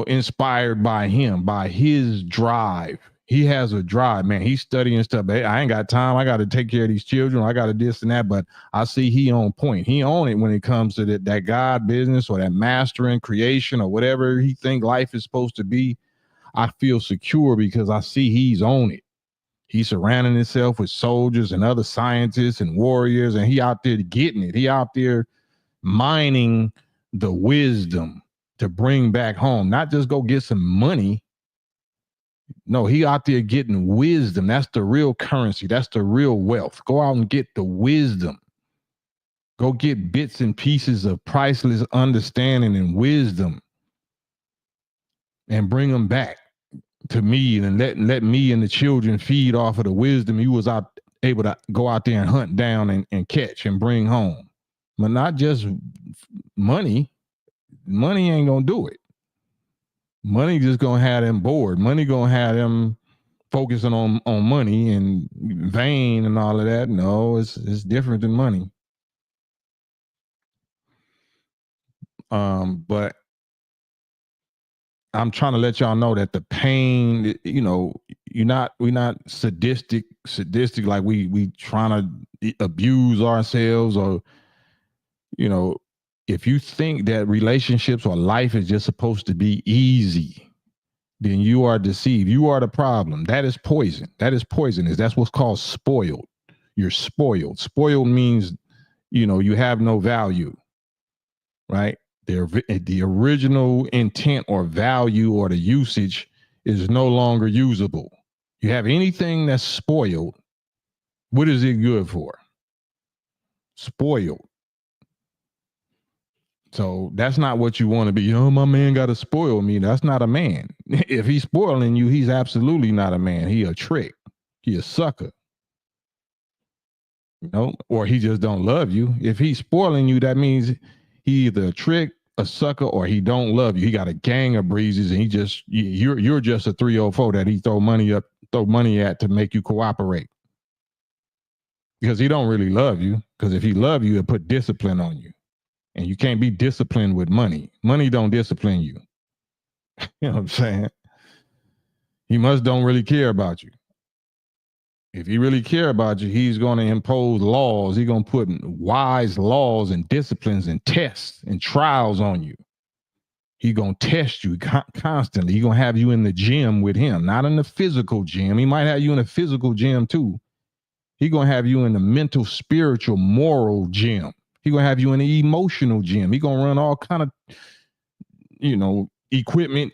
inspired by him, by his drive. He has a drive, man. He's studying stuff. Hey, I ain't got time. I got to take care of these children. I got to this and that. But I see he on point. He on it when it comes to that God business or that mastering creation or whatever he think life is supposed to be. I feel secure because I see he's on it. He's surrounding himself with soldiers and other scientists and warriors, and he out there getting it. He out there mining the wisdom to bring back home, not just go get some money. No, he out there getting wisdom. That's the real currency. That's the real wealth. Go out and get the wisdom. Go get bits and pieces of priceless understanding and wisdom and bring them back to me, and let me and the children feed off of the wisdom you was able to go out there and hunt down and catch and bring home. But not just money. Money ain't gonna do it. Money just gonna have them bored. Money gonna have them focusing on money and vain and all of that. No, it's different than money. But I'm trying to let y'all know that the pain, we're not sadistic like we trying to abuse ourselves, or if you think that relationships or life is just supposed to be easy, then you are deceived. You are the problem. That is poison. That is poisonous. That's what's called spoiled. You're spoiled. Spoiled means, you have no value, right? The original intent or value or the usage is no longer usable. You have anything that's spoiled, what is it good for? Spoiled. So that's not what you want to be. My man got to spoil me. That's not a man. If he's spoiling you, he's absolutely not a man. He a trick. He a sucker. Or he just don't love you. If he's spoiling you, that means he either a trick, a sucker, or he don't love you. He got a gang of breezes, and you're just a 304 that he throw money at to make you cooperate. Because he don't really love you. Because if he love you, he'll put discipline on you. And you can't be disciplined with money. Money don't discipline you. You know what I'm saying? He don't really care about you. If he really care about you, he's going to impose laws. He's going to put wise laws and disciplines and tests and trials on you. He's going to test you constantly. He's going to have you in the gym with him, not in the physical gym. He might have you in a physical gym too. He's going to have you in the mental, spiritual, moral gym. He's going to have you in the emotional gym. He's going to run all kind of, equipment,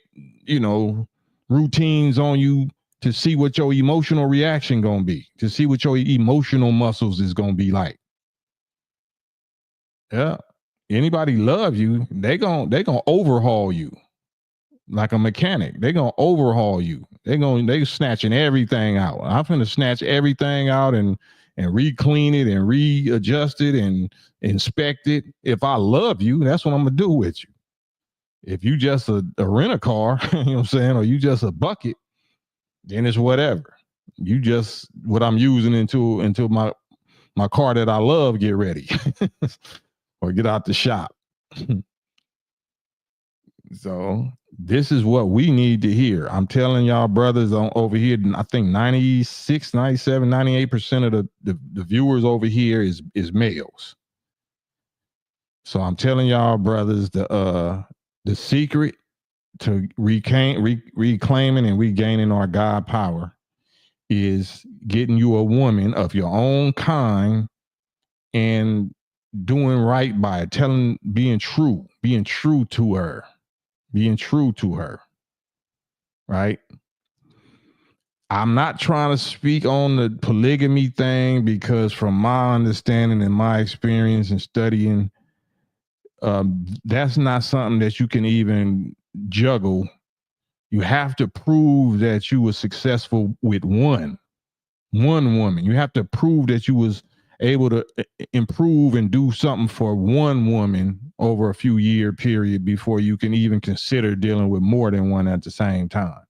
routines on you to see what your emotional reaction going to be, to see what your emotional muscles is going to be like. Yeah. Anybody love you, they going to overhaul you like a mechanic. They going to overhaul you. They snatching everything out. I'm going to snatch everything out and re-clean it and readjust it and inspect it. If I love you, that's what I'm going to do with you. If you just a rent-a-car, you know what I'm saying, or you just a bucket, then it's whatever. You just what I'm using until my car that I love get ready or get out the shop. So this is what we need to hear. I'm telling y'all brothers over here, I think 96, 97, 98% of the viewers over here is males. So I'm telling y'all brothers, the secret to reclaiming and regaining our God power is getting you a woman of your own kind and doing right by it, being true to her. Being true to her, right? I'm not trying to speak on the polygamy thing because from my understanding and my experience and studying, that's not something that you can even juggle. You have to prove that you were successful with one woman. You have to prove that you was able to improve and do something for one woman over a few year period before you can even consider dealing with more than one at the same time.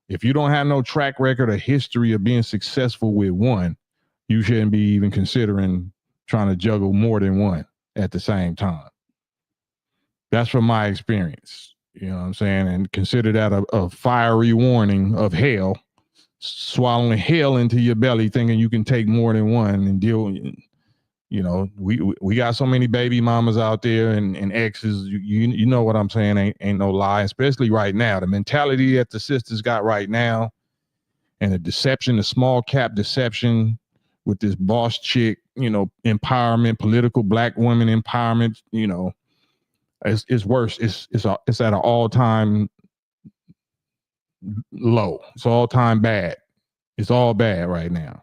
If you don't have no track record or history of being successful with one, you shouldn't be even considering trying to juggle more than one at the same time. That's from my experience. You know what I'm saying? And consider that a fiery warning of hell. Swallowing hell into your belly, thinking you can take more than one and deal. We got so many baby mamas out there and exes. You know what I'm saying? Ain't no lie, especially right now. The mentality that the sisters got right now, and the deception, the small cap deception with this boss chick, empowerment, political black women empowerment. It's worse. It's at an all-time low. It's all time bad. It's all bad right now.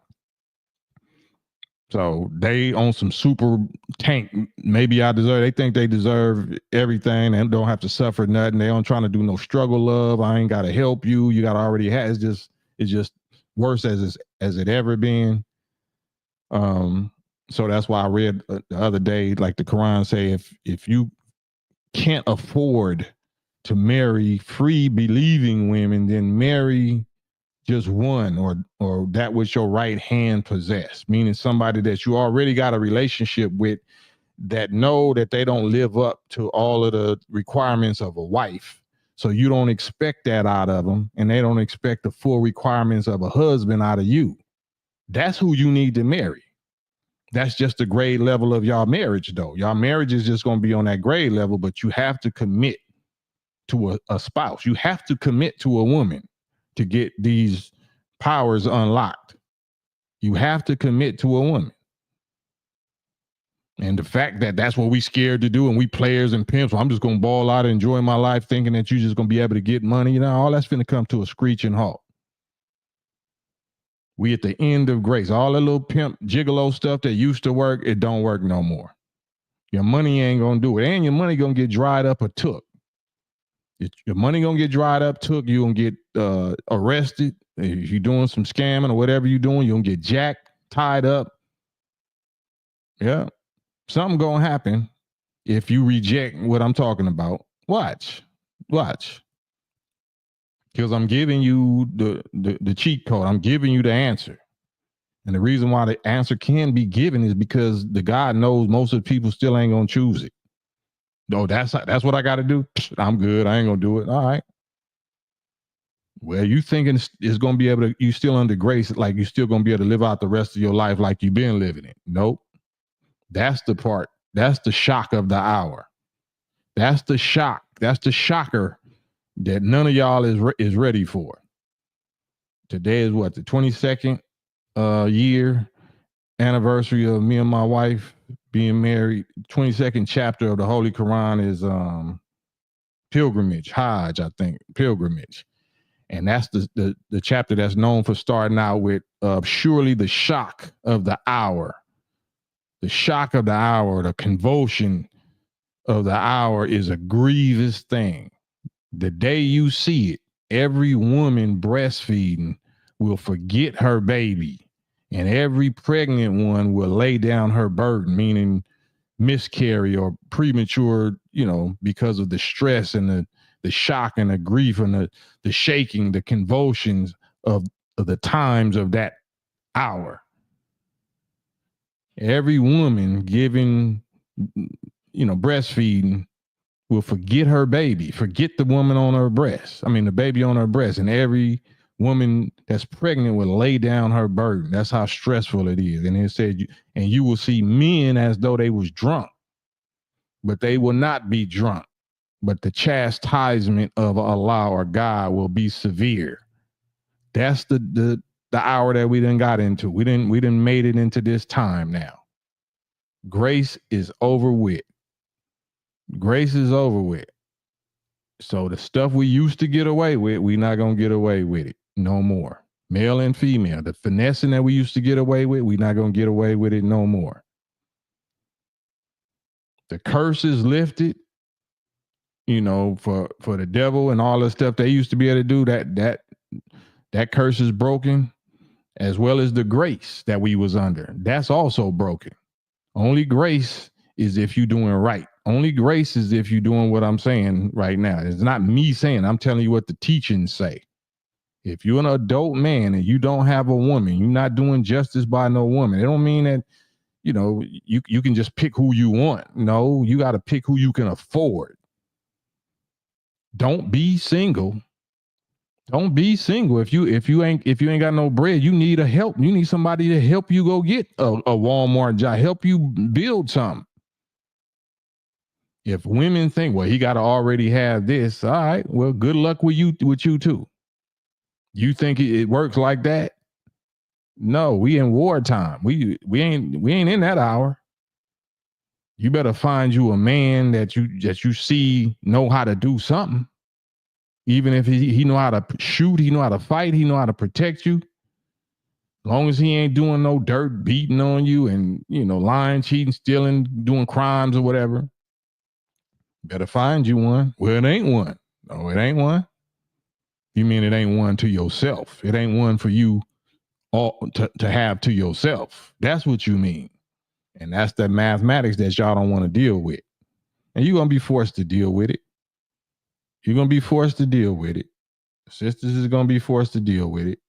So they on some super tank. Maybe I deserve. They think they deserve everything and don't have to suffer nothing. They don't trying to do no struggle love. I ain't got to help you. You got to already have. It's just worse as it ever been. So that's why I read the other day, like the Quran say, if you can't afford to marry free believing women, then marry just one or that which your right hand possess, meaning somebody that you already got a relationship with that know that they don't live up to all of the requirements of a wife. So you don't expect that out of them, and they don't expect the full requirements of a husband out of you. That's who you need to marry. That's just the grade level of y'all marriage, though. Y'all marriage is just going to be on that grade level, but you have to commit to a spouse. You have to commit to a woman to get these powers unlocked. You have to commit to a woman. And the fact that that's what we scared to do, and we players and pimps, well, I'm just going to ball out and enjoy my life thinking that you're just going to be able to get money, all that's going to come to a screeching halt. We at the end of grace. All the little pimp gigolo stuff that used to work, it don't work no more. Your money ain't going to do it. And your money going to get dried up or took. Your money going to get dried up, took. You're going to get arrested. If you're doing some scamming or whatever you're doing, you're going to get jacked, tied up. Yeah. Something going to happen if you reject what I'm talking about. Watch. Because I'm giving you the cheat code. I'm giving you the answer. And the reason why the answer can be given is because the God knows most of the people still ain't going to choose it. No, that's what I got to do. I'm good. I ain't going to do it. All right. Well, you thinking it's going to be able to, you still under grace, like you still going to be able to live out the rest of your life like you've been living it. Nope. That's the part. That's the shock of the hour. That's the shock. That's the shocker that none of y'all is ready for. Today is what, the 22nd year anniversary of me and my wife being married. 22nd chapter of the Holy Quran is pilgrimage, Hajj, I think, pilgrimage. And that's the chapter that's known for starting out with surely the shock of the hour. The shock of the hour, the convulsion of the hour is a grievous thing. The day you see it, every woman breastfeeding will forget her baby, and every pregnant one will lay down her burden, meaning miscarry or premature, because of the stress and the shock and the grief and the shaking, the convulsions of the times of that hour. Every woman giving, breastfeeding will forget her baby, forget the woman on her breast. The baby on her breast. And every woman that's pregnant will lay down her burden. That's how stressful it is. And it said, and you will see men as though they was drunk, but they will not be drunk. But the chastisement of Allah or God will be severe. That's the hour that we done got into. We done made it into this time now. Grace is over with. Grace is over with. So the stuff we used to get away with, we're not going to get away with it no more. Male and female. The finessing that we used to get away with, we're not going to get away with it no more. The curse is lifted, for the devil and all the stuff they used to be able to do, that curse is broken, as well as the grace that we was under. That's also broken. Only grace is if you're doing right. Only grace is if you're doing what I'm saying right now. It's not me saying, I'm telling you what the teachings say. If you're an adult man and you don't have a woman, you're not doing justice by no woman. It don't mean that, you can just pick who you want. No, you got to pick who you can afford. Don't be single. Don't be single. If you ain't got no bread, you need a help. You need somebody to help you go get a Walmart job, help you build something. If women think, well, he got to already have this, all right, well, good luck with you too. You think it works like that? No, we in wartime. We ain't in that hour. You better find you a man that you see know how to do something. Even if he know how to shoot, he know how to fight, he know how to protect you. As long as he ain't doing no dirt, beating on you and, lying, cheating, stealing, doing crimes or whatever, better find you one. Well, it ain't one. No, it ain't one. You mean it ain't one to yourself. It ain't one for you all to have to yourself. That's what you mean. And that's the mathematics that y'all don't want to deal with. And you're going to be forced to deal with it. You're going to be forced to deal with it. Sisters is going to be forced to deal with it.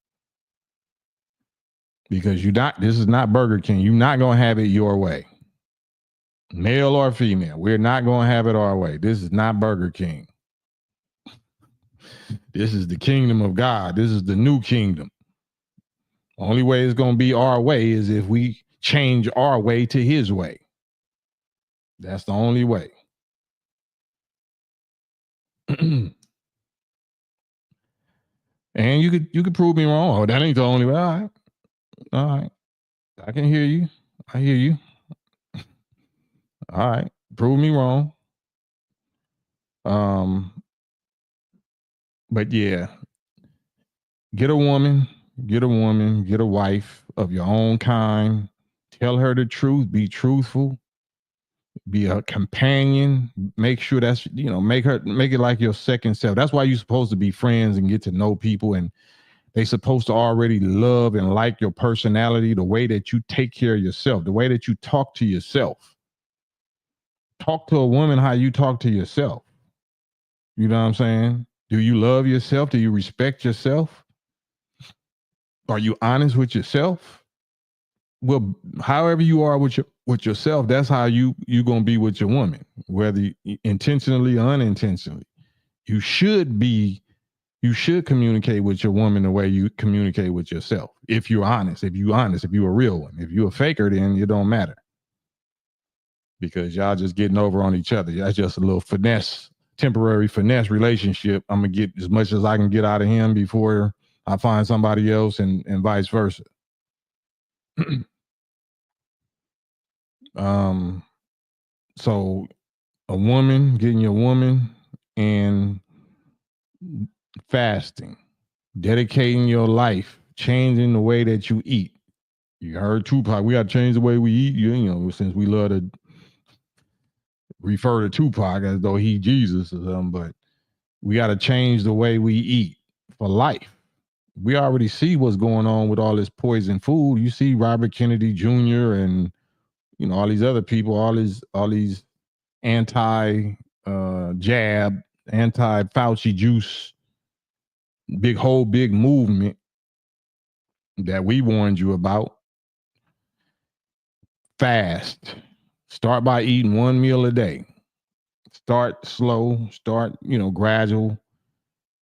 Because this is not Burger King. You're not going to have it your way. Male or female. We're not going to have it our way. This is not Burger King. This is the kingdom of God. This is the new kingdom. Only way it's going to be our way is if we change our way to his way. That's the only way. And you could prove me wrong. Oh, that ain't the only way. All right. I can hear you. I hear you. All right. Prove me wrong. But yeah, get a woman, get a wife of your own kind. Tell her the truth. Be truthful. Be a companion. Make sure that's, make it like your second self. That's why you're supposed to be friends and get to know people. And they're supposed to already love and like your personality, the way that you take care of yourself, the way that you talk to yourself. Talk to a woman how you talk to yourself. You know what I'm saying? Do you love yourself? Do you respect yourself? Are you honest with yourself? Well, however you are with yourself, that's how you gonna be with your woman, whether intentionally or unintentionally. You should communicate with your woman the way you communicate with yourself. If you're honest, if you're a real one. If you're a faker, then it don't matter. Because y'all just getting over on each other. That's just a little temporary finesse relationship. I'm gonna get as much as I can get out of him before I find somebody else, and vice versa. So getting your woman and fasting, dedicating your life, changing the way that you eat. You heard Tupac, we got to change the way we eat, since we love to refer to Tupac as though he Jesus or something, but we got to change the way we eat for life. We already see what's going on with all this poison food. You see Robert Kennedy Jr. and all these other people, all these anti jab, anti Fauci juice, big movement that we warned you about. Fast. Start by eating one meal a day. Start slow. Start, gradual.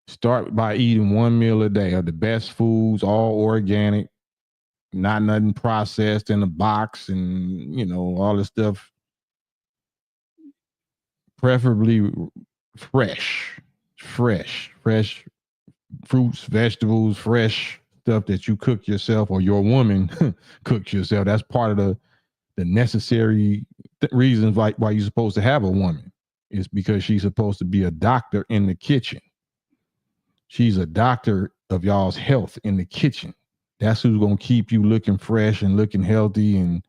Start by eating one meal a day of the best foods, all organic, not nothing processed in a box and, all this stuff. Preferably fresh fruits, vegetables, fresh stuff that you cook yourself or your woman cooks yourself. That's part of the necessary reasons why you're supposed to have a woman. Is because she's supposed to be a doctor in the kitchen. She's a doctor of y'all's health in the kitchen. That's who's going to keep you looking fresh and looking healthy and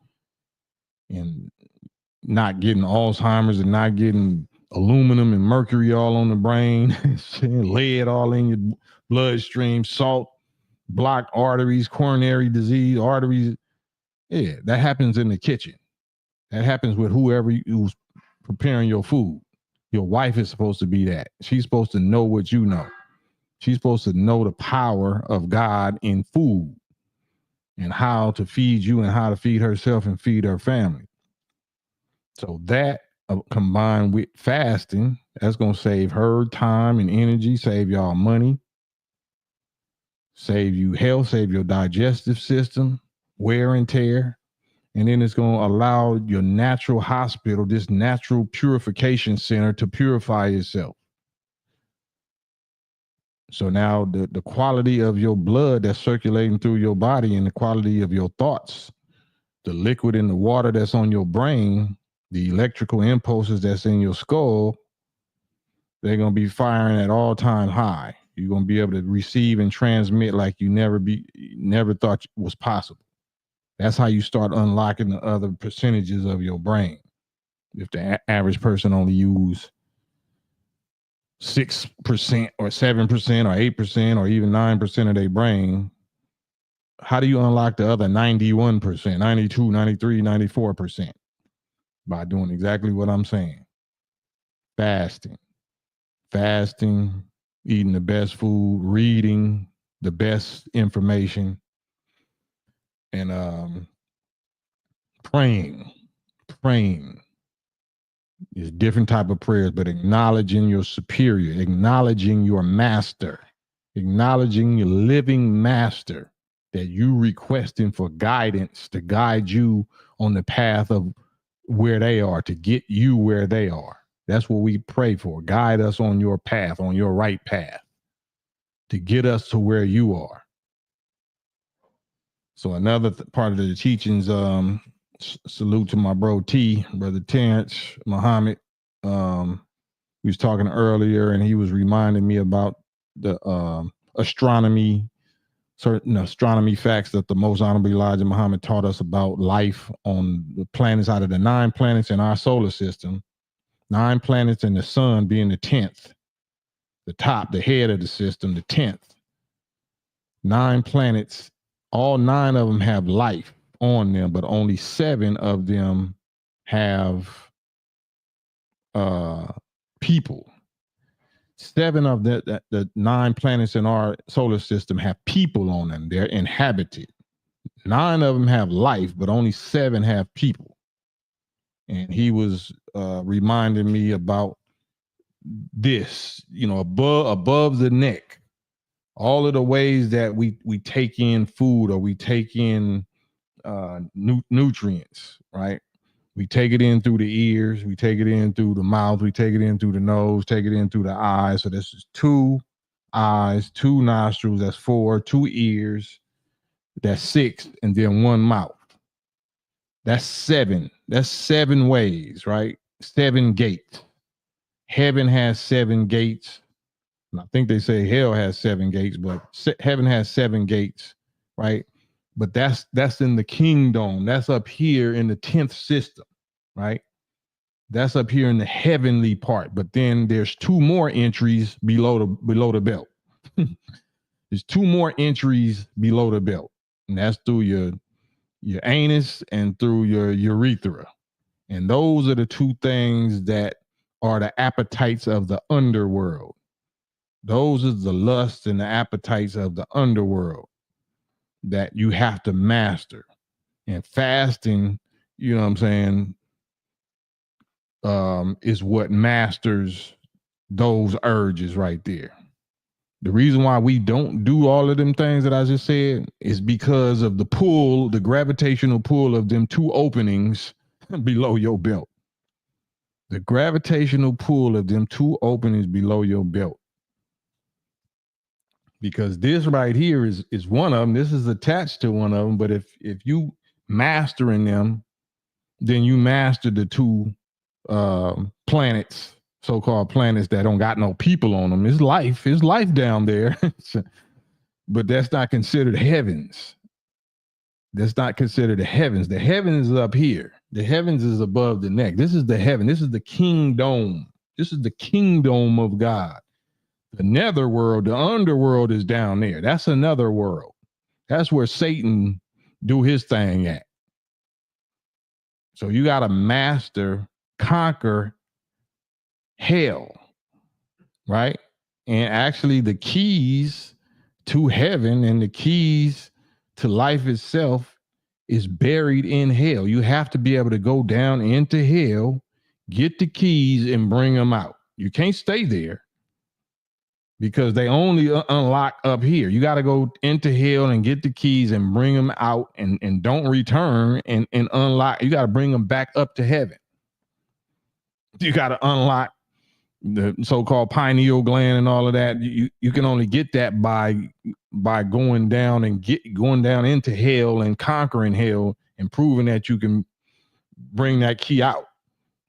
not getting Alzheimer's and not getting aluminum and mercury all on the brain, lead all in your bloodstream, salt, blocked arteries, coronary disease, arteries. Yeah, that happens in the kitchen. That happens with whoever who's preparing your food. Your wife is supposed to be that. She's supposed to know what you know. She's supposed to know the power of God in food and how to feed you and how to feed herself and feed her family. So that combined with fasting, that's going to save her time and energy, save y'all money, save you health, save your digestive system, wear and tear. And then it's going to allow your natural hospital, this natural purification center, to purify itself. So now the quality of your blood that's circulating through your body and the quality of your thoughts, the liquid in the water that's on your brain, the electrical impulses that's in your skull, they're going to be firing at all-time high. You're gonna be able to receive and transmit like you never thought was possible. That's how you start unlocking the other percentages of your brain. If the average person only use 6% or 7% or 8% or even 9% of their brain, how do you unlock the other 91%, 92, 93, 94%? By doing exactly what I'm saying. Fasting, eating the best food, reading the best information, and praying. There's different type of prayers, but acknowledging your superior, acknowledging your master, acknowledging your living master, that you requesting for guidance to guide you on the path of where they are, to get you where they are. That's what we pray for. Guide us on your path, on your right path, to get us to where you are. So another part of the teachings, salute to my bro T, brother Terrence Muhammad. We was talking earlier, and he was reminding me about the astronomy, certain astronomy facts that the Most Honorable Elijah Muhammad taught us about life on the planets. Out of the 9 planets in our solar system, 9 planets and the sun being the 10th, the head of the system, the 10th. 9 planets, all 9 of them have life on them, but only 7 of them have people. 7 of the 9 planets in our solar system have people on them. They're inhabited. 9 of them have life, but only 7 have people. And he was reminding me about this, above the neck, all of the ways that we take in food, or we take in nutrients, right? We take it in through the ears, we take it in through the mouth, we take it in through the nose, take it in through the eyes. So this is 2 eyes, 2 nostrils, that's 4, 2 ears, that's 6, and then 1 mouth. That's 7. That's 7 ways, right? 7 gates. Heaven has 7 gates. And I think they say hell has 7 gates, but heaven has 7 gates, right? But that's in the kingdom. That's up here in the 10th system, right? That's up here in the heavenly part. But then there's 2 more entries below the belt. There's 2 more entries below the belt, and that's through your anus and through your urethra. And those are the 2 things that are the appetites of the underworld. Those are the lusts and the appetites of the underworld that you have to master. And fasting, you know what I'm saying, is what masters those urges right there. The reason why we don't do all of them things that I just said is because of the pull, the gravitational pull of them 2 openings below your belt. The gravitational pull of them 2 openings below your belt. Because this right here is one of them. This is attached to one of them. But if you mastering them, then you master the 2 planets, so-called planets that don't got no people on them. It's life down there. But that's not considered heavens. That's not considered the heavens. The heavens is up here. The heavens is above the neck. This is the heaven. This is the kingdom. This is the kingdom of God. The netherworld, the underworld is down there. That's another world. That's where Satan do his thing at. So you got to conquer hell, right? And actually the keys to heaven and the keys to life itself is buried in hell. You have to be able to go down into hell, get the keys, and bring them out. You can't stay there, because they only unlock up here. You got to go into hell and get the keys and bring them out, and don't return and unlock. You got to bring them back up to heaven. You got to unlock the so-called pineal gland and all of that. You can only get that by going down into hell and conquering hell and proving that you can bring that key out,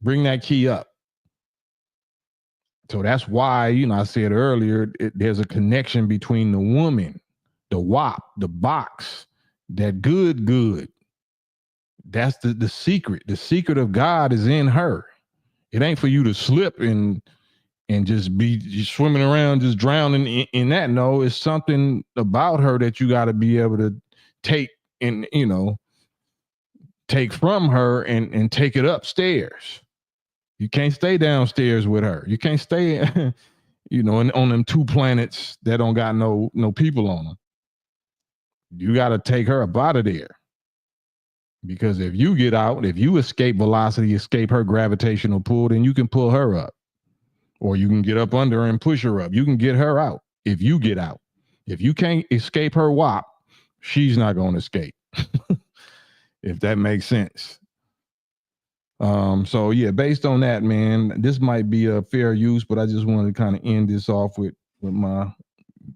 bring that key up. So that's why, I said earlier, there's a connection between the woman, the wop, the box, that good. That's the secret. The secret of God is in her. It ain't for you to slip and just be just swimming around, just drowning in that. No, it's something about her that you got to be able to take and, take from her and take it upstairs. You can't stay downstairs with her. You can't stay, on them two planets that don't got no people on them. You got to take her up out of there. Because if you get out, if you escape velocity, escape her gravitational pull, then you can pull her up. Or you can get up under her and push her up. You can get her out if you get out. If you can't escape her wop, she's not going to escape. If that makes sense. So yeah, based on that, man, this might be a fair use, but I just wanted to kind of end this off with my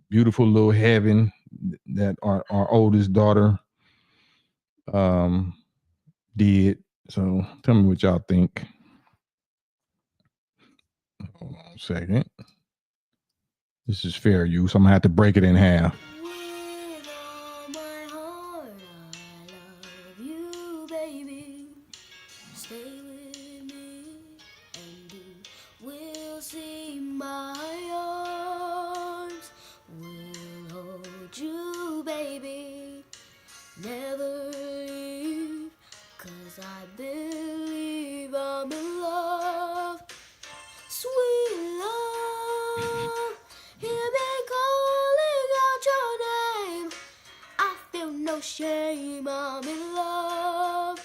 beautiful little heaven that our oldest daughter did. So tell me what y'all think. Hold on a second. This is fair use. I'm gonna have to break it in half. Never leave, 'cause I believe I'm in love. Sweet love, hear me calling out your name. I feel no shame, I'm in love.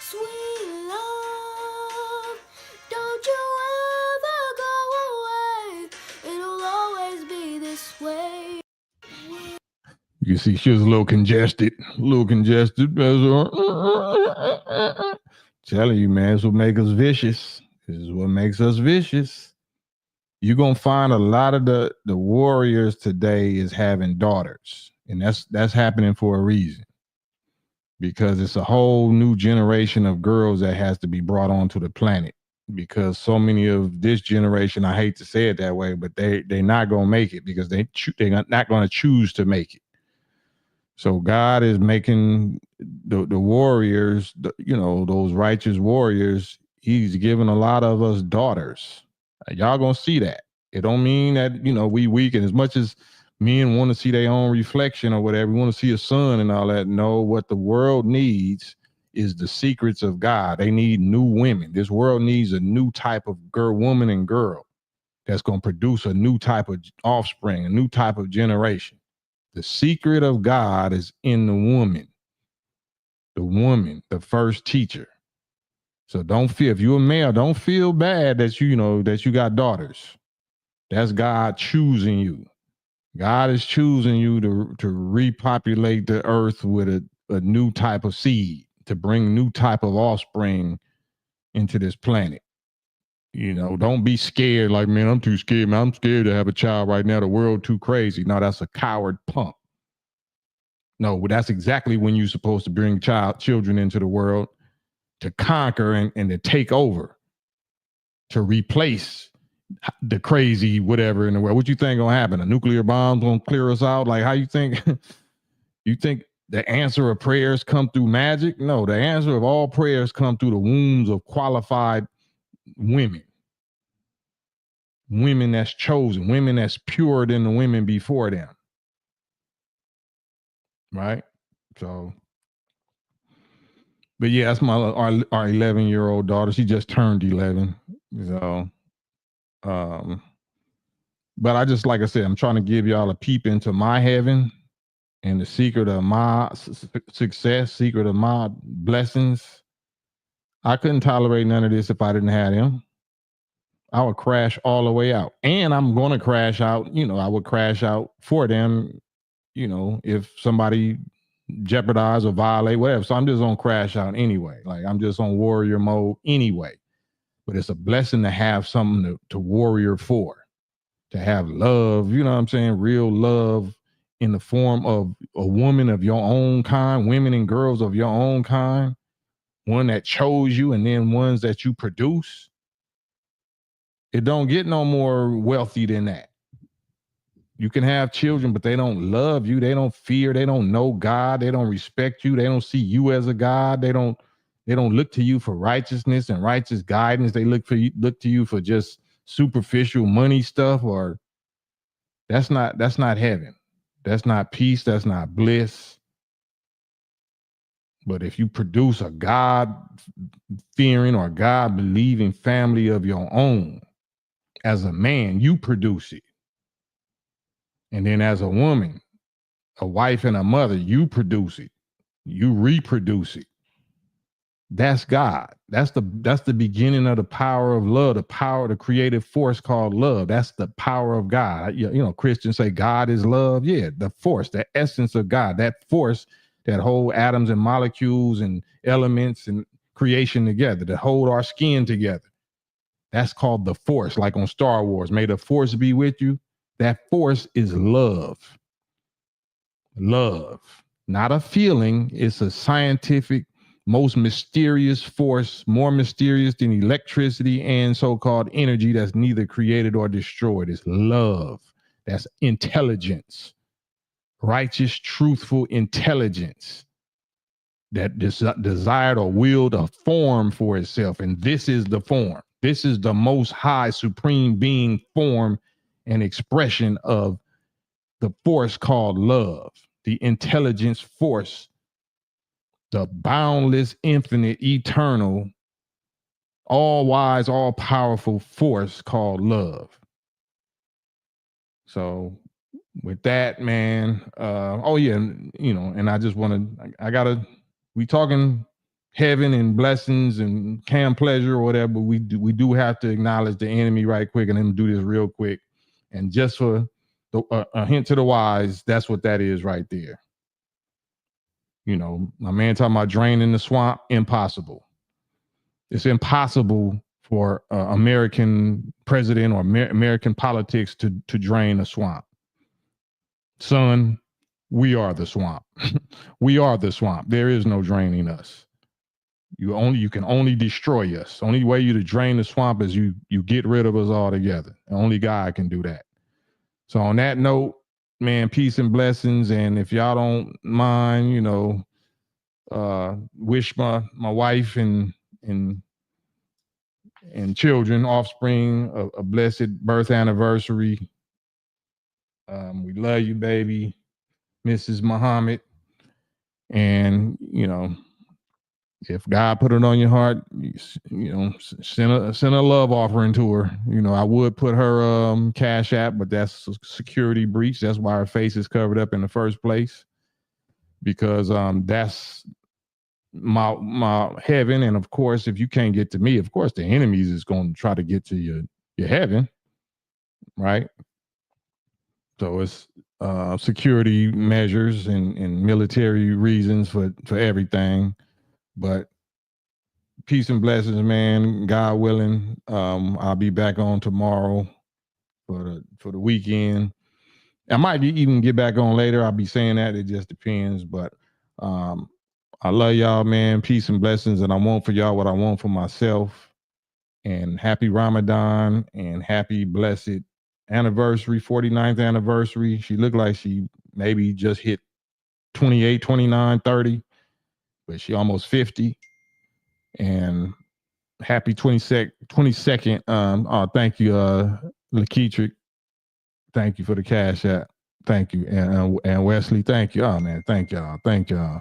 Sweet love, don't you ever go away. It'll always be this way. You see, she was a little congested. Telling you, man, this will make us vicious. This is what makes us vicious. You're gonna find a lot of the warriors today is having daughters, and that's happening for a reason. Because it's a whole new generation of girls that has to be brought onto the planet. Because so many of this generation, I hate to say it that way, but they're not gonna make it because they're not gonna choose to make it. So God is making the warriors, those righteous warriors. He's giving a lot of us daughters. Y'all gonna see that. It don't mean that we weak. And as much as men want to see their own reflection or whatever, we want to see a son and all that. No, what the world needs is the secrets of God. They need new women. This world needs a new type of woman and girl that's gonna produce a new type of offspring, a new type of generation. The secret of God is in the woman. The woman, the first teacher. So don't feel, if you're a male, don't feel bad that you got daughters. That's God choosing you. God is choosing you to repopulate the earth with a new type of seed, to bring new type of offspring into this planet. Don't be scared like, man, I'm too scared, man. I'm scared to have a child right now. The world too crazy. No, that's a coward punk. No, but that's exactly when you're supposed to bring children into the world to conquer and to take over, to replace the crazy whatever in the world. What you think gonna happen? A nuclear bomb's gonna clear us out? Like, how you think? You think the answer of prayers come through magic? No, the answer of all prayers come through the wombs of qualified women. Women that's chosen, women that's purer than the women before them. Right? So, but yeah, that's our 11-year-old daughter. She just turned 11. So, but I just, like I said, I'm trying to give y'all a peep into my heaven and the secret of my success, secret of my blessings. I couldn't tolerate none of this if I didn't have them. I would crash all the way out. And I'm going to crash out. I would crash out for them, if somebody jeopardize or violate, whatever. So I'm just going to crash out anyway. Like, I'm just on warrior mode anyway. But it's a blessing to have something to warrior for, to have love, you know what I'm saying? Real love in the form of a woman of your own kind, women and girls of your own kind, one that chose you and then ones that you produce. It don't get no more wealthy than that. You can have children, but they don't love you. They don't fear. They don't know God. They don't respect you. They don't see you as a God. They don't look to you for righteousness and righteous guidance. They look to you for just superficial money stuff. Or that's not heaven. That's not peace. That's not bliss. But if you produce a God fearing or God believing family of your own, as a man, you produce it. And then as a woman, a wife and a mother, you produce it. You reproduce it. That's God. That's the beginning of the power of love, the creative force called love. That's the power of God. You know, Christians say God is love. Yeah, the force, the essence of God, that force that hold atoms and molecules and elements and creation together, to hold our skin together. That's called the force, like on Star Wars. May the force be with you. That force is love. Love, not a feeling. It's a scientific, most mysterious force, more mysterious than electricity and so-called energy that's neither created or destroyed. It's love. That's intelligence, righteous, truthful intelligence that desired or willed a form for itself. And this is the form. This is the most high supreme being form and expression of the force called love, the intelligence force, the boundless, infinite, eternal, all wise, all powerful force called love. So with that, man, oh yeah, you know, and I just want to, we talking heaven and blessings and camp pleasure or whatever, but we do have to acknowledge the enemy right quick, and then do this real quick. And just for a hint to the wise, that's what that is right there. You know, my man talking about draining the swamp, impossible. It's impossible for American president or American politics to drain a swamp. Son, we are the swamp. We are the swamp. There is no draining us. You can only destroy us. Only way you to drain the swamp is you get rid of us altogether. Only God can do that. So on that note, man, peace and blessings. And if y'all don't mind, you know, wish my wife and children, offspring, a blessed birth anniversary. We love you, baby, Mrs. Muhammad. And you know, if God put it on your heart, you know, send a love offering to her. You know, I would put her Cash App, but that's a security breach. That's why her face is covered up in the first place, because that's my heaven. And of course, if you can't get to me, of course the enemies is going to try to get to your heaven, right? So it's security measures and military reasons for everything. But peace and blessings, man. God willing, I'll be back on tomorrow for the weekend. I might even get back on later. I'll be saying that. It just depends. But I love y'all, man. Peace and blessings. And I want for y'all what I want for myself. And happy Ramadan and happy blessed anniversary, 49th anniversary. She looked like she maybe just hit 28, 29, 30, but she almost 50. And happy 22nd. Thank you, Laketrick. Thank you for the cash app. Thank you. And Wesley, thank you. Oh man, thank y'all. Thank y'all.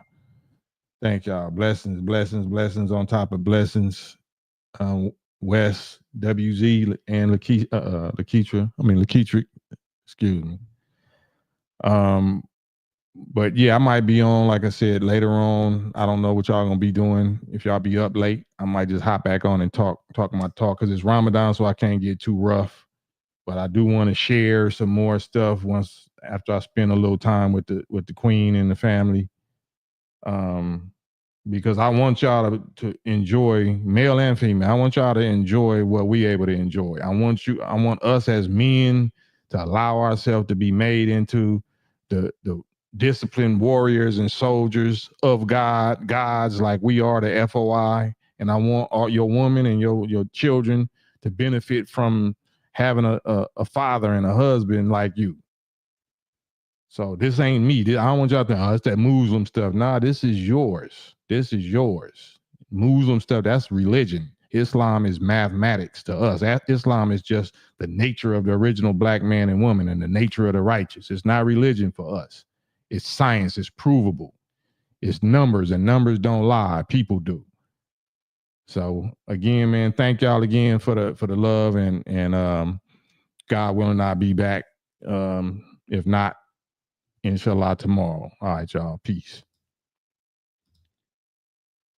Thank y'all. Blessings, blessings, blessings on top of blessings. Wes, WZ, and Laketrick. Excuse me. But yeah, I might be on, like I said, later on. I don't know what y'all gonna be doing. If y'all be up late, I might just hop back on and talk my talk, because it's Ramadan, so I can't get too rough. But I do want to share some more stuff once after I spend a little time with the queen and the family. Because I want y'all to enjoy, male and female. I want y'all to enjoy what we able to enjoy. I want us as men to allow ourselves to be made into the disciplined warriors and soldiers of God, gods like we are, the FOI. And I want all your women and your children to benefit from having a father and a husband like you. So this ain't me. I don't want y'all to think, oh, it's that Muslim stuff. Nah, this is yours. This is yours. Muslim stuff, that's religion. Islam is mathematics to us. Islam is just the nature of the original black man and woman and the nature of the righteous. It's not religion for us. It's science. It's provable. It's numbers, and numbers don't lie. People do. So again, man, thank y'all again for the love, and God willing, I'll be back. If not, inshallah tomorrow. All right, y'all. Peace.